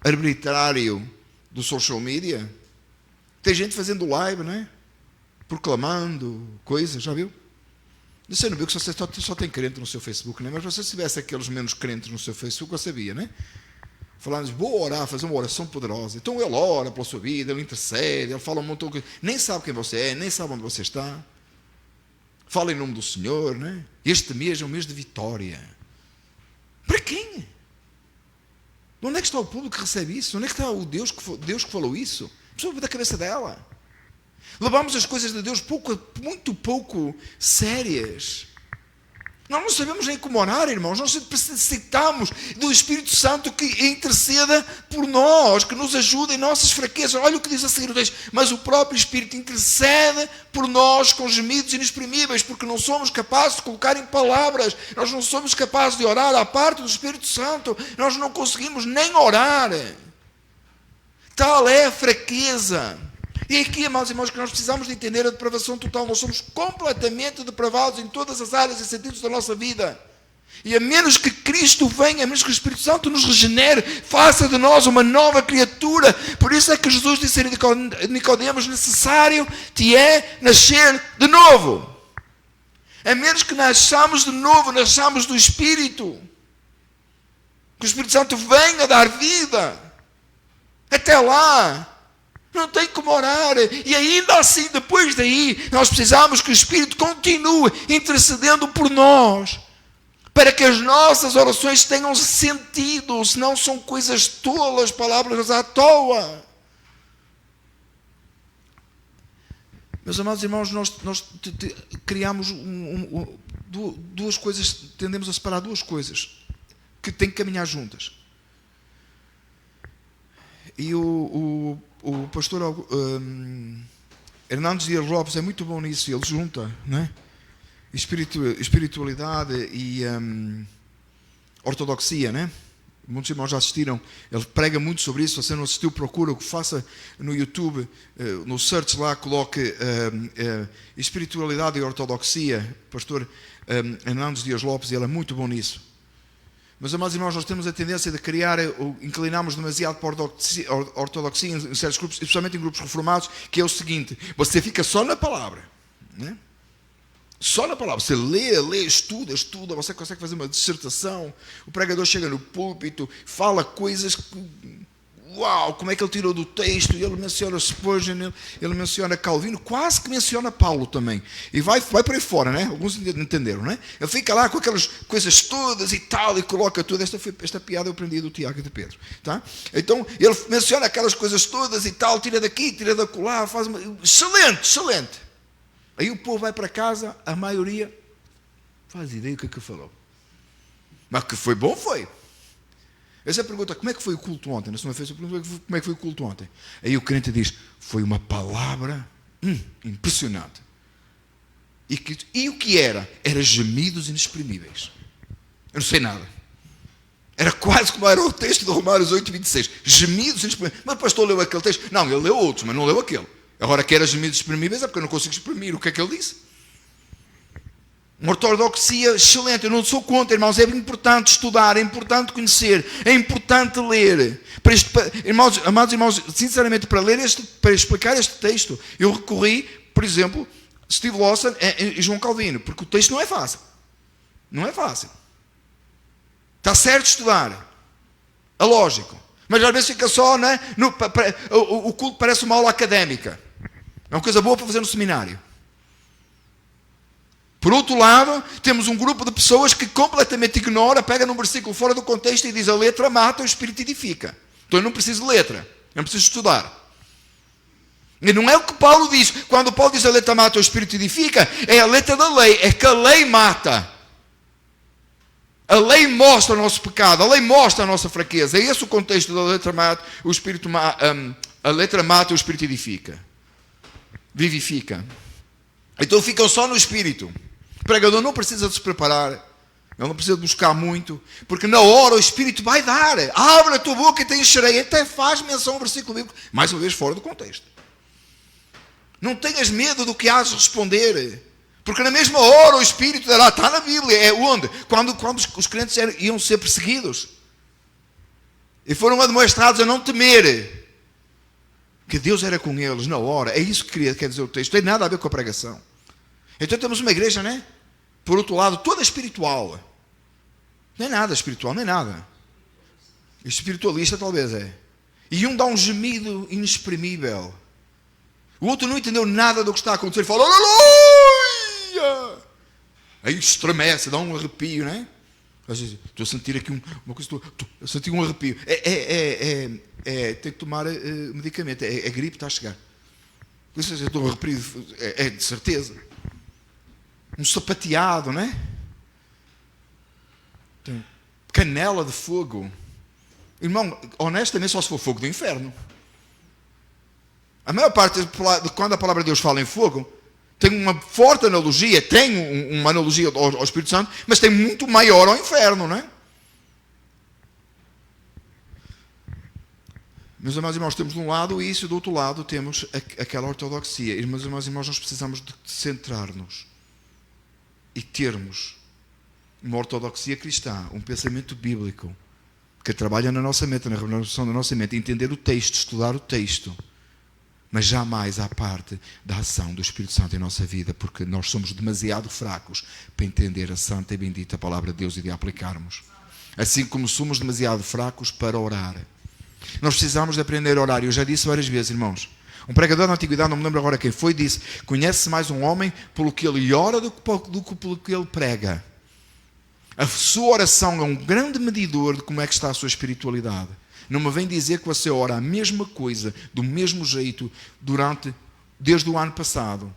arbitrário do social media, tem gente fazendo live, não é? Proclamando coisas, já viu? Você não viu que você só tem crente no seu Facebook, não é? Mas se você tivesse aqueles menos crentes no seu Facebook, você sabia, não é? Falando, vou orar, fazer uma oração poderosa. Então ele ora pela sua vida, ele intercede, ele fala um montão de coisa. Nem sabe quem você é, nem sabe onde você está. Fala em nome do Senhor, né? Este mês é um mês de vitória. Para quem? Onde é que está o público que recebe isso? Onde é que está o Deus que falou isso? Precisa da cabeça dela. Levamos as coisas de Deus muito pouco sérias. Nós não sabemos nem como orar, irmãos. Nós necessitamos do Espírito Santo que interceda por nós, que nos ajude em nossas fraquezas. Olha o que diz a seguir o texto. Mas o próprio Espírito intercede por nós com gemidos inexprimíveis, porque não somos capazes de colocar em palavras. Nós não somos capazes de orar à parte do Espírito Santo. Nós não conseguimos nem orar. Tal é a fraqueza. E aqui, amados irmãos, que nós precisamos de entender a depravação total. Nós somos completamente depravados em todas as áreas e sentidos da nossa vida. E a menos que Cristo venha, a menos que o Espírito Santo nos regenere, faça de nós uma nova criatura. Por isso é que Jesus disse a Nicodemos, necessário te é nascer de novo. A menos que nasçamos de novo, nasçamos do Espírito. Que o Espírito Santo venha dar vida. Até lá, não tem como orar. E ainda assim, depois daí, nós precisamos que o Espírito continue intercedendo por nós, para que as nossas orações tenham sentido, senão são coisas tolas, palavras à toa. Meus amados irmãos, nós criamos duas coisas, tendemos a separar duas coisas que têm que caminhar juntas. E o pastor Hernandes Dias Lopes é muito bom nisso, ele junta, não é? Espiritualidade e ortodoxia, né? Muitos irmãos já assistiram, ele prega muito sobre isso. Se você não assistiu, procura, o que faça no YouTube, no search lá, coloque espiritualidade e ortodoxia. Pastor Hernandes Dias Lopes, ele é muito bom nisso. Mas, amados irmãos, nós temos a tendência de inclinarmos demasiado para a ortodoxia em certos grupos, especialmente em grupos reformados, que é o seguinte: você fica só na palavra, né? Só na palavra. Você lê, estuda, você consegue fazer uma dissertação, o pregador chega no púlpito, fala coisas uau, como é que ele tirou do texto, e ele menciona Spurgeon, ele menciona Calvino, quase que menciona Paulo também, e vai por aí fora, né? Alguns entenderam, né? Ele fica lá com aquelas coisas todas e tal, e coloca tudo. Esta piada eu aprendi do Tiago e de Pedro, tá? Então ele menciona aquelas coisas todas e tal, tira daqui, tira da colar, faz uma... excelente. Aí o povo vai para casa, a maioria faz ideia do que falou, mas que foi bom, foi. Essa pergunta, como é que foi o culto ontem? Na segunda-feira, como é que foi o culto ontem? Aí o crente diz, foi uma palavra impressionante. E o que era? Era gemidos inexprimíveis. Eu não sei nada. Era quase como era o texto de Romanos 8:26. Gemidos inexprimíveis. Mas o pastor leu aquele texto? Não, ele leu outros, mas não leu aquele. Agora que era gemidos inexprimíveis é porque eu não consigo exprimir o que é que ele disse. Uma ortodoxia excelente, eu não sou contra, irmãos, é importante estudar, é importante conhecer, é importante ler. Irmãos, amados irmãos, sinceramente, para explicar este texto, eu recorri, por exemplo, Steve Lawson e João Calvino, porque o texto não é fácil. Não é fácil. Está certo estudar, é lógico, mas às vezes fica só, né, o culto parece uma aula académica. É uma coisa boa para fazer no seminário. Por outro lado, temos um grupo de pessoas que completamente ignora, pega num versículo fora do contexto e diz a letra mata, o espírito edifica. Então eu não preciso de letra, eu não preciso estudar. E não é o que Paulo diz. Quando Paulo diz a letra mata, o espírito edifica, é a letra da lei, é que a lei mata. A lei mostra o nosso pecado, a lei mostra a nossa fraqueza. É esse o contexto da letra mata, o espírito a letra mata, o espírito edifica. Vivifica. Então ficam só no espírito. O pregador não precisa de se preparar, ele não precisa de buscar muito, porque na hora o Espírito vai dar. Abre a tua boca e te encherei. Até faz menção ao versículo bíblico, mais uma vez fora do contexto. Não tenhas medo do que has de responder, porque na mesma hora o Espírito dará. Está na Bíblia, é onde? Quando os crentes iam ser perseguidos e foram admoestados a não temer, que Deus era com eles na hora. É isso que quer dizer o texto, não tem nada a ver com a pregação. Então temos uma igreja, né? Por outro lado, toda espiritual. Não é nada espiritual, não é nada. Espiritualista talvez é. E um dá um gemido inexprimível. O outro não entendeu nada do que está a acontecer e fala, aleluia! Aí estremece, dá um arrepio, né? Estou a sentir aqui uma coisa, estou a sentir um arrepio. Tem que tomar medicamento, é gripe, está a chegar. Estou a arrepio, é de certeza. Um sapateado, né? Canela de fogo. Irmão, honestamente, só se for fogo do inferno. A maior parte de quando a palavra de Deus fala em fogo, tem uma forte analogia, tem uma analogia ao Espírito Santo, mas tem muito maior ao inferno, não é? Meus amados irmãos, temos de um lado isso, e do outro lado temos aquela ortodoxia. Meus amados irmãos, nós precisamos de centrar-nos e termos uma ortodoxia cristã, um pensamento bíblico, que trabalha na nossa mente, na renovação da nossa mente, entender o texto, estudar o texto, mas jamais à parte da ação do Espírito Santo em nossa vida, porque nós somos demasiado fracos para entender a santa e bendita palavra de Deus e de a aplicarmos. Assim como somos demasiado fracos para orar. Nós precisamos de aprender a orar. Eu já disse várias vezes, irmãos. Um pregador da antiguidade, não me lembro agora quem foi, disse: conhece mais um homem pelo que ele ora do que pelo que ele prega. A sua oração é um grande medidor de como é que está a sua espiritualidade. Não me vem dizer que você ora a mesma coisa, do mesmo jeito, desde o ano passado.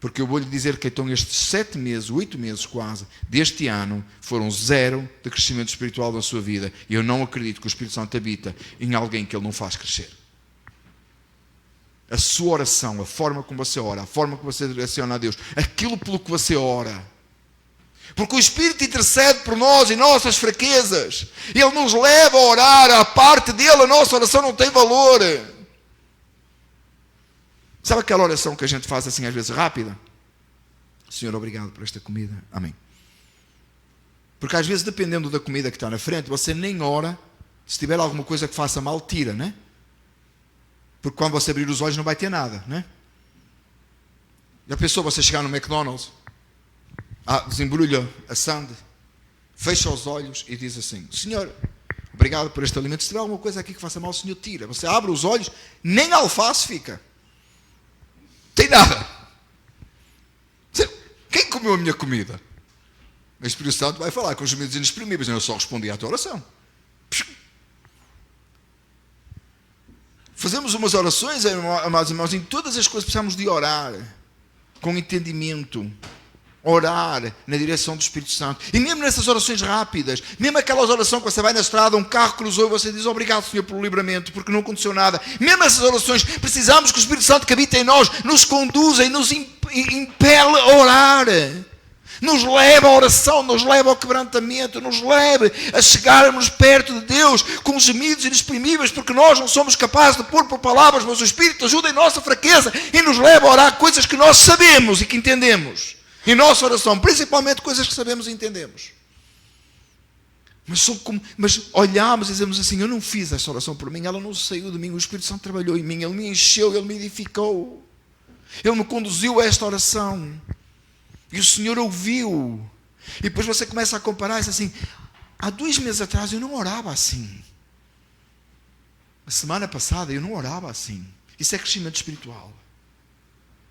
Porque eu vou-lhe dizer que então estes 7 meses, 8 meses quase, deste ano, foram 0 de crescimento espiritual na sua vida. E eu não acredito que o Espírito Santo habita em alguém que ele não faz crescer. A sua oração, a forma como você ora, a forma como você direciona a Deus, aquilo pelo que você ora. Porque o Espírito intercede por nós e nossas fraquezas. Ele nos leva a orar, a parte dele, a nossa oração não tem valor. Sabe aquela oração que a gente faz assim às vezes rápida? Senhor, obrigado por esta comida. Amém. Porque às vezes, dependendo da comida que está na frente, você nem ora. Se tiver alguma coisa que faça mal, tira, né? Porque quando você abrir os olhos não vai ter nada, né? Já pensou você chegar no McDonald's, desembrulha a sandes, fecha os olhos e diz assim: Senhor, Obrigado por este alimento. Se tiver alguma coisa aqui que faça mal, o Senhor tira. Você abre os olhos, nem alface fica. Tem nada. Quem comeu a minha comida? O Espírito Santo vai falar com os gemidos inexprimíveis. Eu só respondi à tua oração. Fazemos umas orações, amados irmãos, em todas as coisas precisamos de orar com entendimento. Orar na direção do Espírito Santo. E mesmo nessas orações rápidas, mesmo aquelas orações que você vai na estrada, um carro cruzou e você diz obrigado, Senhor, pelo livramento, porque não aconteceu nada. Mesmo essas orações, precisamos que o Espírito Santo que habita em nós nos conduza e nos impele a orar. Nos leva à oração, nos leva ao quebrantamento, nos leva a chegarmos perto de Deus com gemidos inexprimíveis, porque nós não somos capazes de pôr por palavras, mas o Espírito ajuda em nossa fraqueza e nos leva a orar coisas que nós sabemos e que entendemos. Em nossa oração, principalmente coisas que sabemos e entendemos. Mas olhamos e dizemos assim, eu não fiz esta oração por mim, ela não saiu de mim, o Espírito Santo trabalhou em mim, Ele me encheu, Ele me edificou. Ele me conduziu a esta oração. E o Senhor ouviu. E depois você começa a comparar e diz assim, há 2 meses atrás eu não orava assim. A semana passada eu não orava assim. Isso é crescimento espiritual.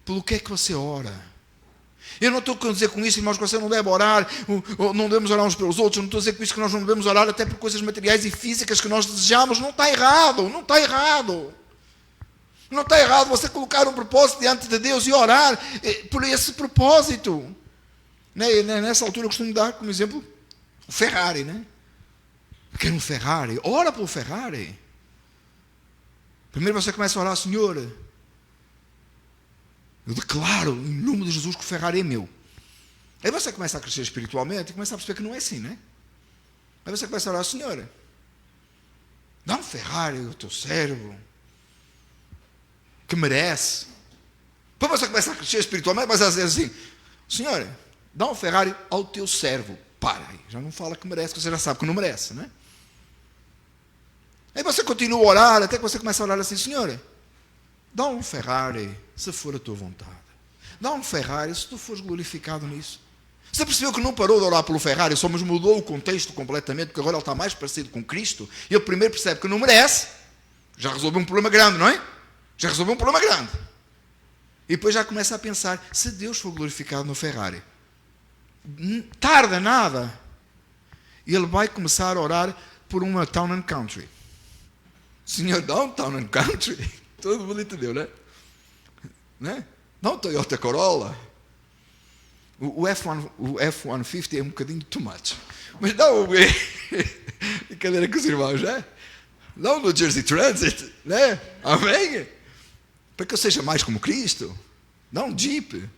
Pelo que é que você ora? Eu não estou a dizer com isso, irmãos, que você não deve orar, ou não devemos orar uns pelos outros. Eu não estou a dizer com isso que nós não devemos orar até por coisas materiais e físicas que nós desejamos. Não está errado, não está errado. Não está errado você colocar um propósito diante de Deus e orar por esse propósito. Nessa altura eu costumo dar como exemplo o Ferrari, né? Eu quero um Ferrari. Ora pelo Ferrari. Primeiro você começa a orar, Senhor, eu declaro em nome de Jesus que o Ferrari é meu. Aí você começa a crescer espiritualmente e começa a perceber que não é assim, né? Aí você começa a orar, Senhor, dá um Ferrari ao teu servo que merece. Depois você começa a crescer espiritualmente, mas a dizer assim, Senhor, dá um Ferrari ao teu servo. Para aí, já não fala que merece, que você já sabe que não merece, né? Aí você continua a orar, até que você começa a orar assim, Senhor, dá um Ferrari, se for a tua vontade. Dá um Ferrari, se tu fores glorificado nisso. Você percebeu que não parou de orar pelo Ferrari, só mas mudou o contexto completamente, porque agora ele está mais parecido com Cristo, e ele primeiro percebe que não merece, já resolveu um problema grande, não é? Já resolveu um problema grande. E depois já começa a pensar, se Deus for glorificado no Ferrari, tarda nada, ele vai começar a orar por uma Town and Country. Senhor, dá um Town and Country. Todo mundo entendeu, né? Dá um Toyota Corolla. O F-150 é um bocadinho too much. Mas dá um... Brincadeira com os irmãos, né? Dá um New Jersey Transit, né? Amém? Para que eu seja mais como Cristo. Dá um Jeep.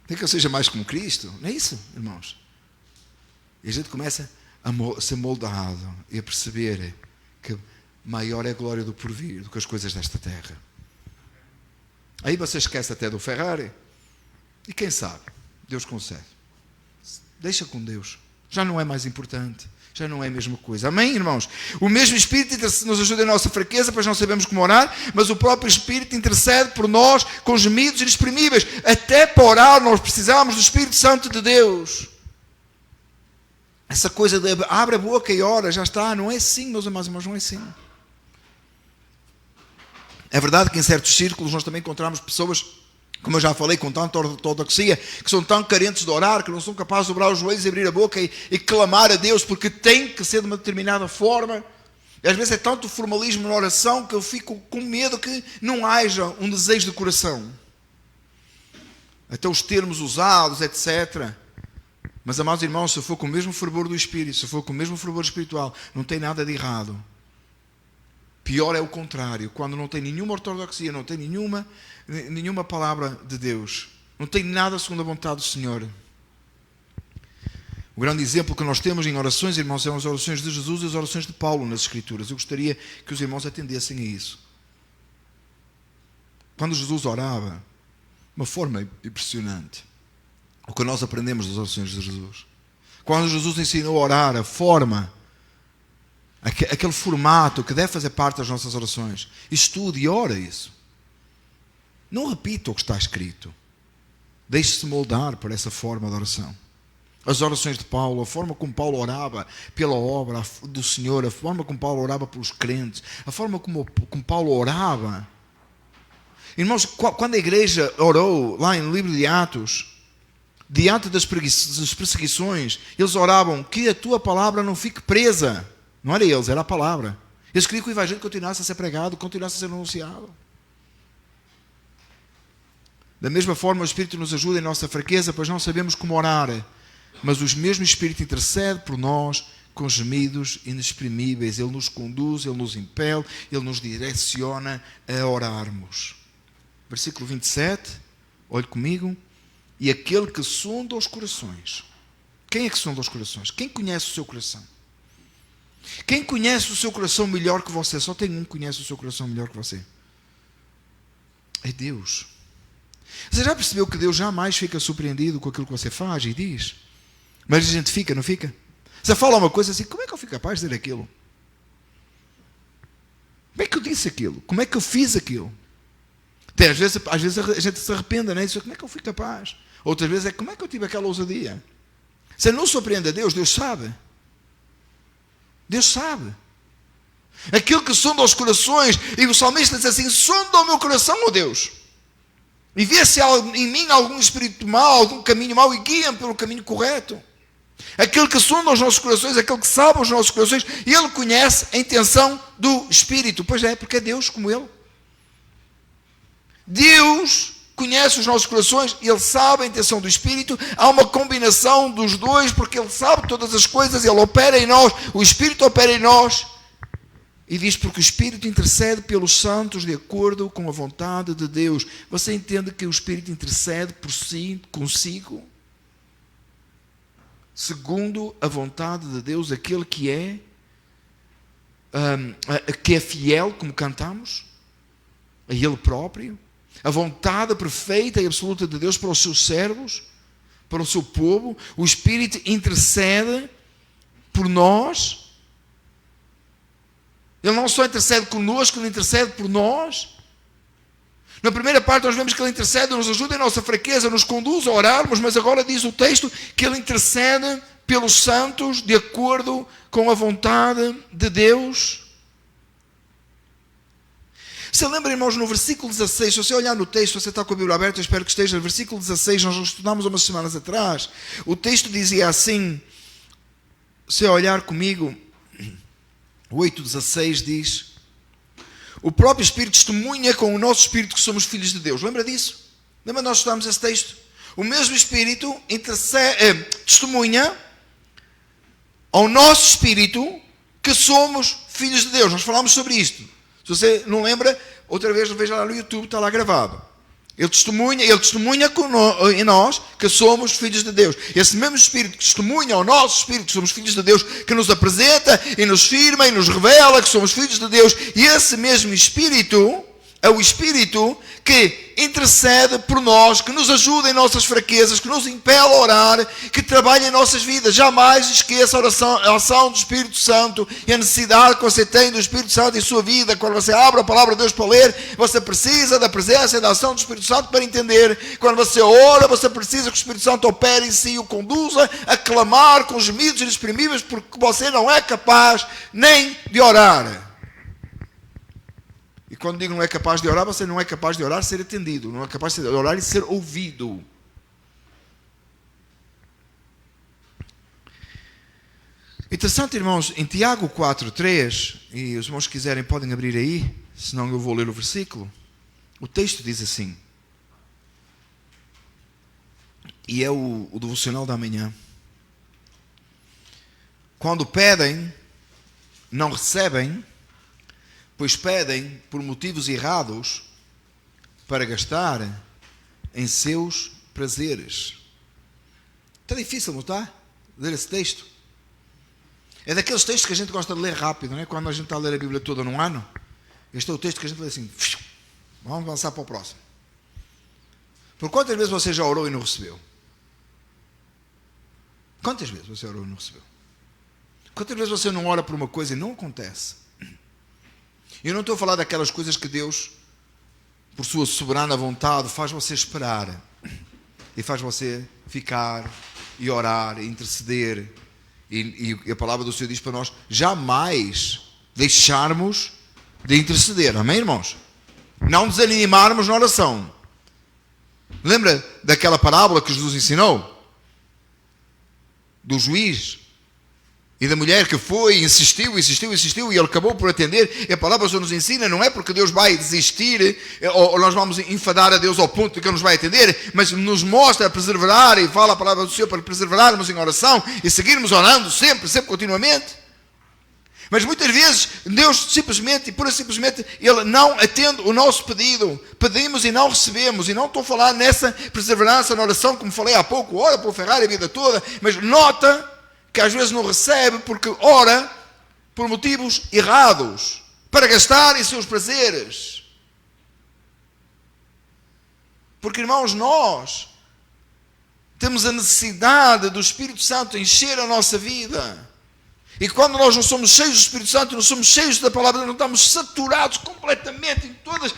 Para que eu seja mais como Cristo. Não é isso, irmãos? E a gente começa a ser moldado e a perceber que maior é a glória do porvir do que as coisas desta terra. Aí você esquece até do Ferrari. E quem sabe, Deus concede. Deixa com Deus. Já não é mais importante. Já não é a mesma coisa. Amém, irmãos? O mesmo Espírito nos ajuda em nossa fraqueza, pois não sabemos como orar, mas o próprio Espírito intercede por nós com gemidos inexprimíveis. Até para orar nós precisamos do Espírito Santo de Deus. Essa coisa de abre a boca e ora, já está. Não é assim, meus amados irmãos, não é assim. É verdade que em certos círculos nós também encontramos pessoas, como eu já falei, com tanta ortodoxia, que são tão carentes de orar, que não são capazes de dobrar os joelhos e abrir a boca e clamar a Deus, porque tem que ser de uma determinada forma. E às vezes é tanto formalismo na oração que eu fico com medo que não haja um desejo de coração. Até os termos usados, etc. Mas, amados irmãos, se for com o mesmo fervor do Espírito, se for com o mesmo fervor espiritual, não tem nada de errado. Pior é o contrário, quando não tem nenhuma ortodoxia, não tem nenhuma palavra de Deus, não tem nada segundo a vontade do Senhor. O grande exemplo que nós temos em orações, irmãos, são as orações de Jesus e as orações de Paulo nas Escrituras. Eu gostaria que os irmãos atendessem a isso. Quando Jesus orava, de uma forma impressionante, o que nós aprendemos das orações de Jesus. Quando Jesus ensinou a orar, a forma, aquele formato que deve fazer parte das nossas orações, estude e ora isso. Não repita o que está escrito. Deixe-se moldar por essa forma de oração. As orações de Paulo, a forma como Paulo orava pela obra do Senhor, a forma como Paulo orava pelos crentes, a forma como Paulo orava. Irmãos, quando a igreja orou lá no livro de Atos, diante das perseguições, eles oravam que a tua palavra não fique presa. Não era eles, era a palavra. Eles queriam que o evangelho continuasse a ser pregado, continuasse a ser anunciado. Da mesma forma, o Espírito nos ajuda em nossa fraqueza, pois não sabemos como orar, mas o mesmo Espírito intercede por nós com gemidos inexprimíveis. Ele nos conduz, Ele nos impele, Ele nos direciona a orarmos. Versículo 27, olhe comigo. E aquele que sonda os corações. Quem é que sonda os corações? Quem conhece o seu coração? Quem conhece o seu coração melhor que você? Só tem um que conhece o seu coração melhor que você. É Deus. Você já percebeu que Deus jamais fica surpreendido com aquilo que você faz e diz? Mas a gente fica, não fica? Você fala uma coisa assim, como é que eu fico capaz de dizer aquilo? Como é que eu disse aquilo? Como é que eu fiz aquilo? Até às vezes a gente se arrepende, né? Diz, como é que eu fui capaz? Outras vezes é, como é que eu tive aquela ousadia? Você não surpreende a Deus, Deus sabe. Deus sabe. Aquilo que sonda os corações, e o salmista diz assim, sonda o meu coração, ó Deus. E vê se há em mim algum espírito mau, algum caminho mau, e guia-me pelo caminho correto. Aquele que sonda os nossos corações, aquele que sabe os nossos corações, e Ele conhece a intenção do Espírito. Pois é, porque é Deus como Ele. Deus conhece os nossos corações, Ele sabe a intenção do Espírito. Há uma combinação dos dois, porque Ele sabe todas as coisas, Ele opera em nós, o Espírito opera em nós. E diz, porque o Espírito intercede pelos santos de acordo com a vontade de Deus. Você entende que o Espírito intercede por si, consigo? Segundo a vontade de Deus, aquele que é fiel, como cantamos, a Ele próprio. A vontade perfeita e absoluta de Deus para os seus servos, para o seu povo. O Espírito intercede por nós. Ele não só intercede conosco, Ele intercede por nós. Na primeira parte nós vemos que Ele intercede, nos ajuda em nossa fraqueza, nos conduz a orarmos, mas agora diz o texto que Ele intercede pelos santos de acordo com a vontade de Deus. Você lembra, irmãos, no versículo 16, se você olhar no texto, você está com a Bíblia aberta, eu espero que esteja, no versículo 16, nós estudamos umas semanas atrás, o texto dizia assim, se olhar comigo, 8:16 diz, o próprio Espírito testemunha com o nosso Espírito que somos filhos de Deus. Lembra disso? Lembra, nós estudamos esse texto? O mesmo Espírito testemunha ao nosso Espírito que somos filhos de Deus. Nós falámos sobre isto. Se você não lembra, outra vez veja lá no YouTube, está lá gravado. Ele testemunha em nós que somos filhos de Deus. Esse mesmo Espírito que testemunha ao nosso Espírito que somos filhos de Deus, que nos apresenta e nos firma e nos revela que somos filhos de Deus. E esse mesmo Espírito é o Espírito que intercede por nós, que nos ajuda em nossas fraquezas, que nos impele a orar, que trabalha em nossas vidas. Jamais esqueça a ação do Espírito Santo e a necessidade que você tem do Espírito Santo em sua vida. Quando você abre a palavra de Deus para ler, você precisa da presença e da ação do Espírito Santo para entender. Quando você ora, você precisa que o Espírito Santo opere em si e o conduza a clamar com gemidos inexprimíveis, porque você não é capaz nem de orar. E quando digo não é capaz de orar, você não é capaz de orar e ser atendido. Não é capaz de orar e ser ouvido. Interessante, irmãos, em Tiago 4:3, e os irmãos que quiserem podem abrir aí, senão eu vou ler o versículo. O texto diz assim, e é o devocional da manhã. Quando pedem, não recebem, pois pedem por motivos errados para gastar em seus prazeres. Está difícil, não está? Ler esse texto. É daqueles textos que a gente gosta de ler rápido, não é? Quando a gente está a ler a Bíblia toda num ano, este é o texto que a gente lê assim, vamos avançar para o próximo. Por quantas vezes você já orou e não recebeu? Quantas vezes você orou e não recebeu? Quantas vezes você não ora por uma coisa e não acontece? Eu não estou a falar daquelas coisas que Deus, por sua soberana vontade, faz você esperar e faz você ficar e orar, e interceder. E a palavra do Senhor diz para nós jamais deixarmos de interceder. Amém, irmãos? Não desanimarmos na oração. Lembra daquela parábola que Jesus ensinou? Do juiz e da mulher que foi, insistiu, e ele acabou por atender. E a palavra do Senhor nos ensina, não é porque Deus vai desistir, ou nós vamos enfadar a Deus ao ponto de que Ele nos vai atender, mas nos mostra a perseverar, e fala a palavra do Senhor para perseverarmos em oração, e seguirmos orando sempre, continuamente. Mas muitas vezes, Deus simplesmente, pura e simplesmente, Ele não atende o nosso pedido. Pedimos e não recebemos. E não estou a falar nessa perseverança na oração, como falei há pouco, ora para o Ferrari a vida toda, mas nota que às vezes não recebe porque ora por motivos errados, para gastar em seus prazeres. Porque, irmãos, nós temos a necessidade do Espírito Santo encher a nossa vida. E quando nós não somos cheios do Espírito Santo, não somos cheios da palavra, não estamos saturados completamente em todas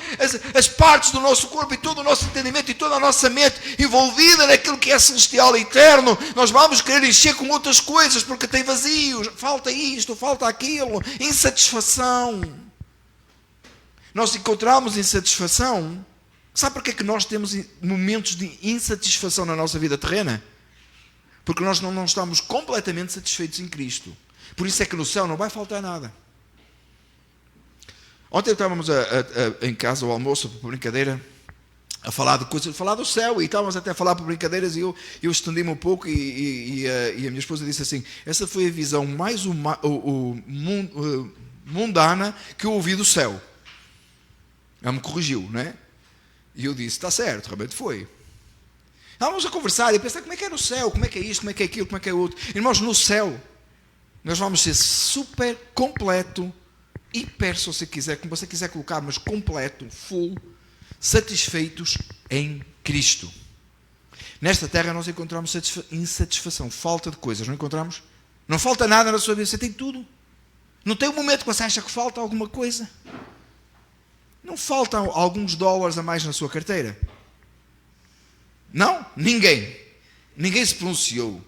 as partes do nosso corpo, e todo o nosso entendimento, e toda a nossa mente envolvida naquilo que é celestial e eterno, nós vamos querer encher com outras coisas, porque tem vazios, falta isto, falta aquilo, insatisfação. Nós encontramos insatisfação. Sabe porquê que nós temos momentos de insatisfação na nossa vida terrena? Porque nós não estamos completamente satisfeitos em Cristo. Por isso é que no céu não vai faltar nada. Ontem estávamos em casa, ao almoço, por brincadeira, a falar de coisas, falar do céu, e estávamos até a falar por brincadeiras, e eu estendi-me um pouco, e a minha esposa disse assim, essa foi a visão mais mundana que eu ouvi do céu. Ela me corrigiu, não é? E eu disse, está certo, realmente foi. Estávamos a conversar e a pensar como é que é no céu, como é que é isto, como é que é aquilo, como é que é outro. Irmãos, no céu, nós vamos ser super completo, hiper, se você quiser, como você quiser colocar, mas completo, full, satisfeitos em Cristo. Nesta terra nós encontramos insatisfação, falta de coisas, não encontramos? Não falta nada na sua vida, você tem tudo. Não tem um momento que você acha que falta alguma coisa. Não faltam alguns dólares a mais na sua carteira. Não? Ninguém se pronunciou.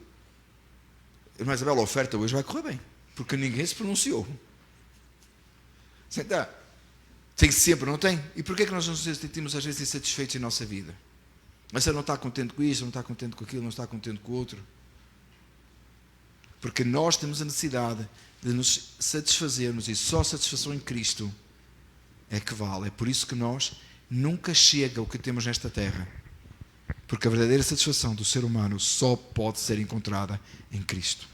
Mas a bela oferta hoje vai correr bem, porque ninguém se pronunciou. Senta. Tem sempre, não tem? E porquê é que nós nos sentimos às vezes insatisfeitos em nossa vida? Mas você não está contente com isto, não está contente com aquilo, não está contente com o outro? Porque nós temos a necessidade de nos satisfazermos, e só satisfação em Cristo é que vale. É por isso que nós nunca chega o que temos nesta terra. Porque a verdadeira satisfação do ser humano só pode ser encontrada em Cristo.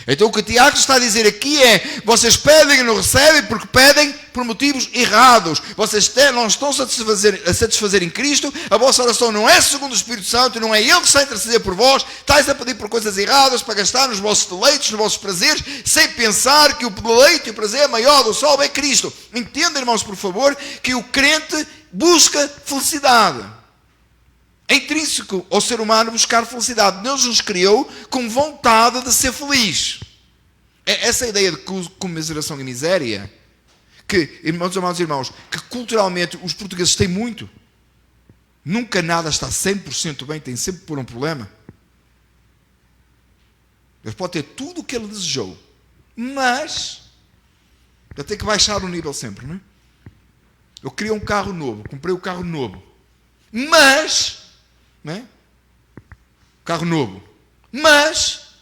Então o que Tiago está a dizer aqui é, vocês pedem e não recebem porque pedem por motivos errados. Vocês não estão a satisfazer em Cristo, a vossa oração não é segundo o Espírito Santo, não é Ele que está a interceder por vós, estáis a pedir por coisas erradas para gastar nos vossos deleites, nos vossos prazeres, sem pensar que o deleite e o prazer maior do salvo é Cristo. Entenda, irmãos, por favor, que o crente busca felicidade. É intrínseco ao ser humano buscar felicidade. Deus nos criou com vontade de ser feliz. Essa ideia de comiseração e miséria, que, irmãos amados irmãos, que culturalmente os portugueses têm muito. Nunca nada está 100% bem, tem sempre por um problema. Deus pode ter tudo o que Ele desejou, mas ele tem que baixar o nível sempre, não é? Eu queria um carro novo, comprei o carro novo, mas... não é? Carro novo, mas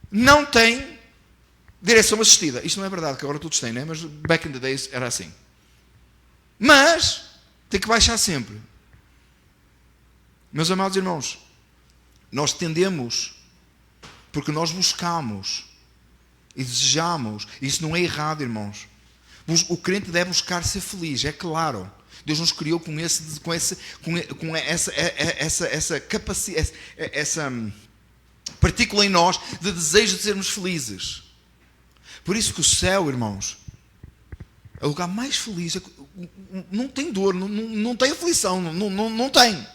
não tem direção assistida. Isto não é verdade, que agora todos têm, não é? Mas back in the days era assim. Mas tem que baixar sempre. Meus amados irmãos, nós tendemos, porque nós buscamos e desejamos. Isso não é errado, irmãos. O crente deve buscar ser feliz, é claro. Deus nos criou com essa capacidade, essa partícula em nós de desejo de sermos felizes. Por isso que o céu, irmãos, é o lugar mais feliz. Não tem dor, não tem aflição, não tem.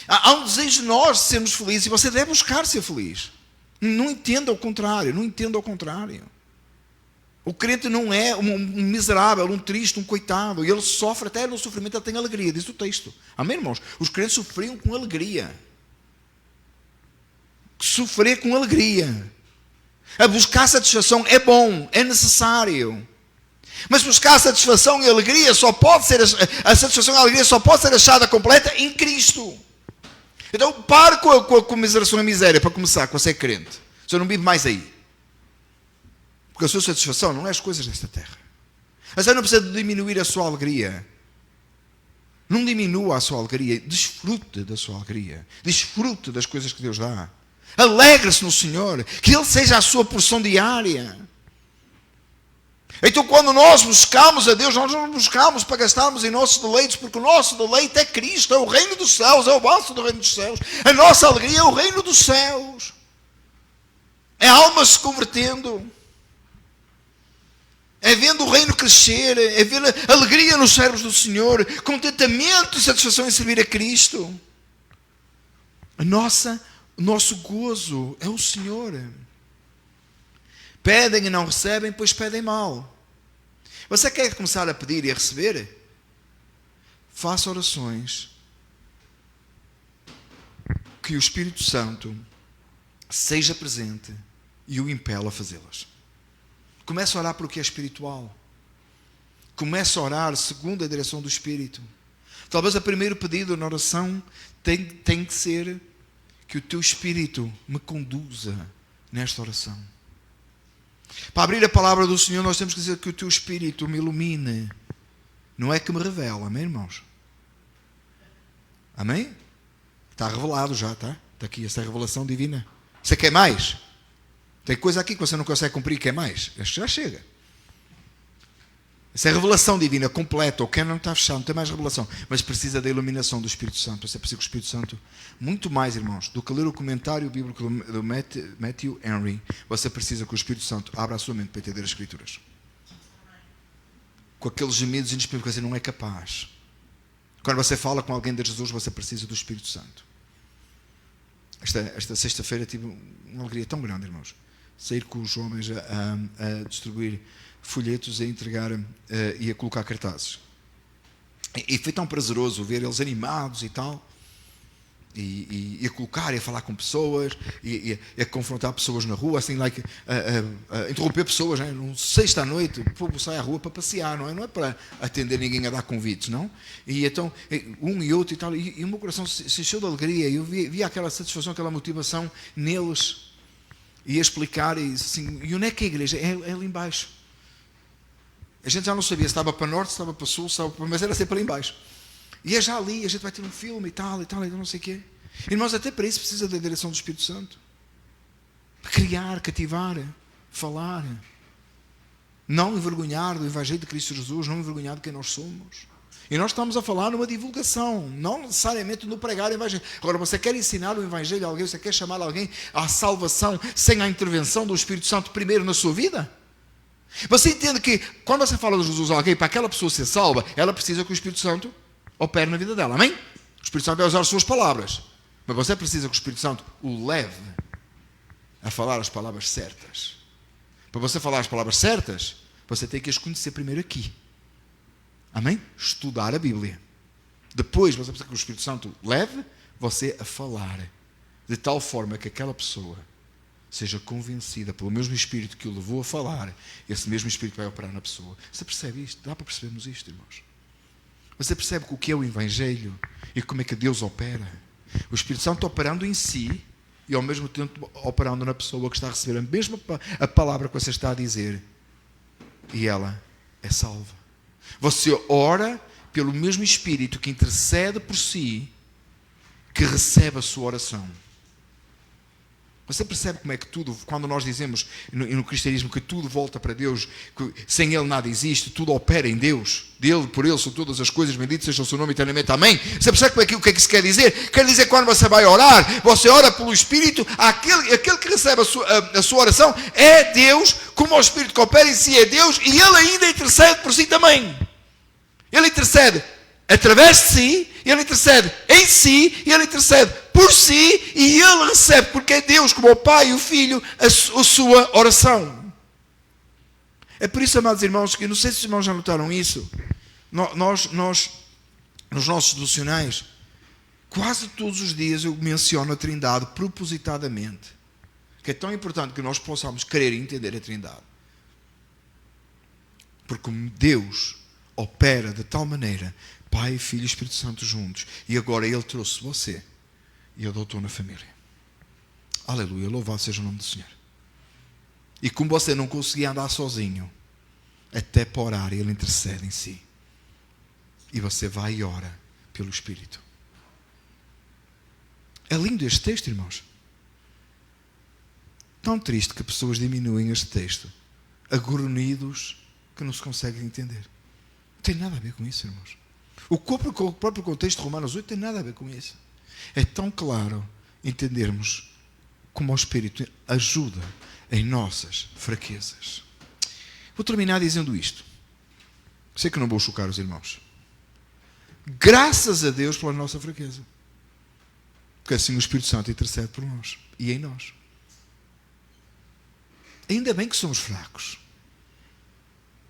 Há um desejo de nós de sermos felizes, e você deve buscar ser feliz. Não entenda ao contrário, O crente não é um miserável, um triste, um coitado. Ele sofre, até no sofrimento ele tem alegria, diz o texto. Amém, irmãos? Os crentes sofriam com alegria. sofrer com alegria. A buscar satisfação é bom, é necessário. Mas buscar satisfação e alegria a satisfação e a alegria só pode ser achada completa em Cristo. Então pare com a comiseração e a miséria, para começar, com você é crente. Você não vive mais aí. Porque a sua satisfação não é as coisas desta terra. Você não precisa diminuir a sua alegria. Não diminua a sua alegria. Desfrute da sua alegria. Desfrute das coisas que Deus dá. Alegre-se no Senhor. Que Ele seja a sua porção diária. Então quando nós buscamos a Deus, nós não buscamos para gastarmos em nossos deleites, porque o nosso deleite é Cristo, é o reino dos céus, é o avanço do reino dos céus. A nossa alegria é o reino dos céus. É almas se convertendo. É vendo o reino crescer, é ver a alegria nos servos do Senhor, contentamento e satisfação em servir a Cristo. O nosso gozo é o Senhor. Pedem e não recebem, pois pedem mal. Você quer começar a pedir e a receber? Faça orações que o Espírito Santo seja presente e o impela a fazê-las. Comece a orar por o que é espiritual. Comece a orar segundo a direção do Espírito. Talvez o primeiro pedido na oração tem que ser que o teu Espírito me conduza nesta oração. Para abrir a palavra do Senhor, nós temos que dizer que o teu Espírito me ilumine. Não é que me revela, amém, irmãos? Amém? Está revelado já, está? Está aqui essa revelação divina. Você quer mais? Tem coisa aqui que você não consegue cumprir, quer mais? Já chega. Essa é a revelação divina completa. O que não está fechado, não tem mais revelação. Mas precisa da iluminação do Espírito Santo. Você precisa do Espírito Santo. Muito mais, irmãos, do que ler o comentário bíblico do Matthew Henry. Você precisa que o Espírito Santo abra a sua mente para entender as Escrituras. Com aqueles gemidos inexprimíveis que você não é capaz. Quando você fala com alguém de Jesus, você precisa do Espírito Santo. Esta sexta-feira tive uma alegria tão grande, irmãos. Sair com os homens a distribuir folhetos, a entregar e a colocar cartazes. E foi tão prazeroso ver eles animados e tal, e a colocar e a falar com pessoas, e a confrontar pessoas na rua, assim, a interromper pessoas, né? Num sexta à noite, o povo sai à rua para passear, não é para atender ninguém a dar convites, não? E então, um e outro e tal, e o meu coração se encheu de alegria, e eu via aquela satisfação, aquela motivação neles, e a explicar, e assim, e onde é que é a igreja? É ali embaixo. A gente já não sabia se estava para norte, se estava para sul, mas era sempre ali embaixo. E é já ali, a gente vai ter um filme e tal, não sei o quê. Irmãos, até para isso precisa da direção do Espírito Santo. Para criar, cativar, falar. Não envergonhar do Evangelho de Cristo Jesus, não envergonhar de quem nós somos. E nós estamos a falar numa divulgação, não necessariamente no pregar o Evangelho. Agora, você quer ensinar o Evangelho a alguém, você quer chamar alguém à salvação sem a intervenção do Espírito Santo primeiro na sua vida? Você entende que quando você fala de Jesus a alguém, para aquela pessoa ser salva, ela precisa que o Espírito Santo opere na vida dela, amém? O Espírito Santo vai usar as suas palavras, mas você precisa que o Espírito Santo o leve a falar as palavras certas. Para você falar as palavras certas, você tem que as conhecer primeiro aqui, amém? Estudar a Bíblia. Depois você precisa que o Espírito Santo leve você a falar de tal forma que aquela pessoa seja convencida pelo mesmo Espírito que o levou a falar. Esse mesmo Espírito vai operar na pessoa. Você percebe isto? Dá para percebermos isto, irmãos? Você percebe o que é o Evangelho e como é que Deus opera? O Espírito Santo operando em si e ao mesmo tempo operando na pessoa que está a receber a mesma palavra que você está a dizer, e ela é salva. Você ora pelo mesmo Espírito que intercede por si, que recebe a sua oração. Você percebe como é que tudo, quando nós dizemos no cristianismo que tudo volta para Deus, que sem Ele nada existe, tudo opera em Deus, dele, por Ele são todas as coisas, bendito seja o seu nome eternamente, amém? Você percebe o que é que isso quer dizer? Quer dizer que quando você vai orar, você ora pelo Espírito, aquele que recebe a sua oração é Deus, como o Espírito que opera em si é Deus, e Ele ainda intercede por si também. Ele intercede através de si, Ele intercede em si, e Ele intercede por si, e Ele recebe, porque é Deus, como o Pai e o Filho, a sua oração. É por isso, amados irmãos, que não sei se os irmãos já notaram isso, nós nos nossos devocionais, Quase todos os dias eu menciono a Trindade propositadamente. Que é tão importante que nós possamos querer entender a Trindade. Porque Deus opera de tal maneira, Pai, Filho e Espírito Santo juntos. E agora Ele trouxe você e adotou na família. Aleluia, louvado seja o nome do Senhor. E como você não conseguia andar sozinho, até para orar, Ele intercede em si. E você vai e ora pelo Espírito. É lindo este texto, irmãos. Tão triste que pessoas diminuem este texto, agronidos, que não se conseguem entender. Não tem nada a ver com isso, irmãos. O próprio contexto de Romanos 8 tem nada a ver com isso. É tão claro entendermos como o Espírito ajuda em nossas fraquezas. Vou terminar dizendo isto. Sei que não vou chocar os irmãos. Graças a Deus pela nossa fraqueza. Porque assim o Espírito Santo intercede por nós e em nós. Ainda bem que somos fracos,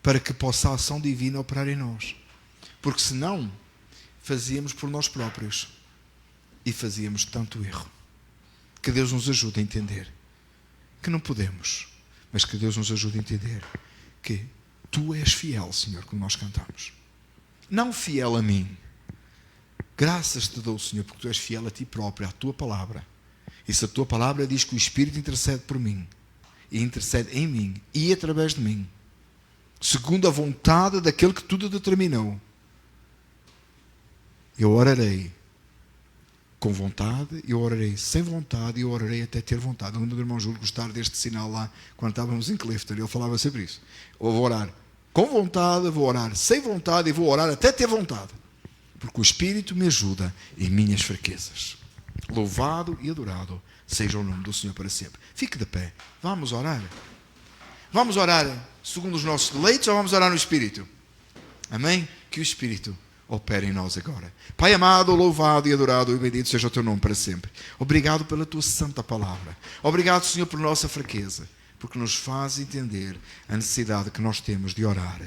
para que possa a ação divina operar em nós. Porque senão, fazíamos por nós próprios. E fazíamos tanto erro. Que Deus nos ajude a entender que não podemos, mas que Deus nos ajude a entender que Tu és fiel, Senhor, como nós cantamos. Não fiel a mim. Graças te dou, Senhor, porque Tu és fiel a Ti próprio, à Tua palavra. E se a Tua palavra diz que o Espírito intercede por mim, e intercede em mim e através de mim, segundo a vontade daquele que tudo determinou, eu orarei com vontade, eu orarei sem vontade, e eu orarei até ter vontade. O irmão Júlio gostava deste sinal lá, quando estávamos em Clifton, ele falava sempre isso. Eu vou orar com vontade, vou orar sem vontade, e vou orar até ter vontade. Porque o Espírito me ajuda em minhas fraquezas. Louvado e adorado seja o nome do Senhor para sempre. Fique de pé. Vamos orar. Vamos orar segundo os nossos deleites ou vamos orar no Espírito? Amém? Que o Espírito opere em nós agora. Pai amado, louvado e adorado e bendito seja o Teu nome para sempre. Obrigado pela Tua santa palavra. Obrigado, Senhor, por nossa fraqueza, porque nos faz entender a necessidade que nós temos de orar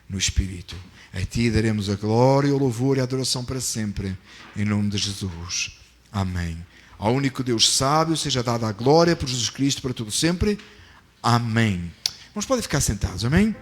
no Espírito. A Ti daremos a glória, o louvor e a adoração para sempre, em nome de Jesus. Amém. Ao único Deus sábio seja dada a glória por Jesus Cristo para todo sempre. Amém. Irmãos, podem ficar sentados, amém?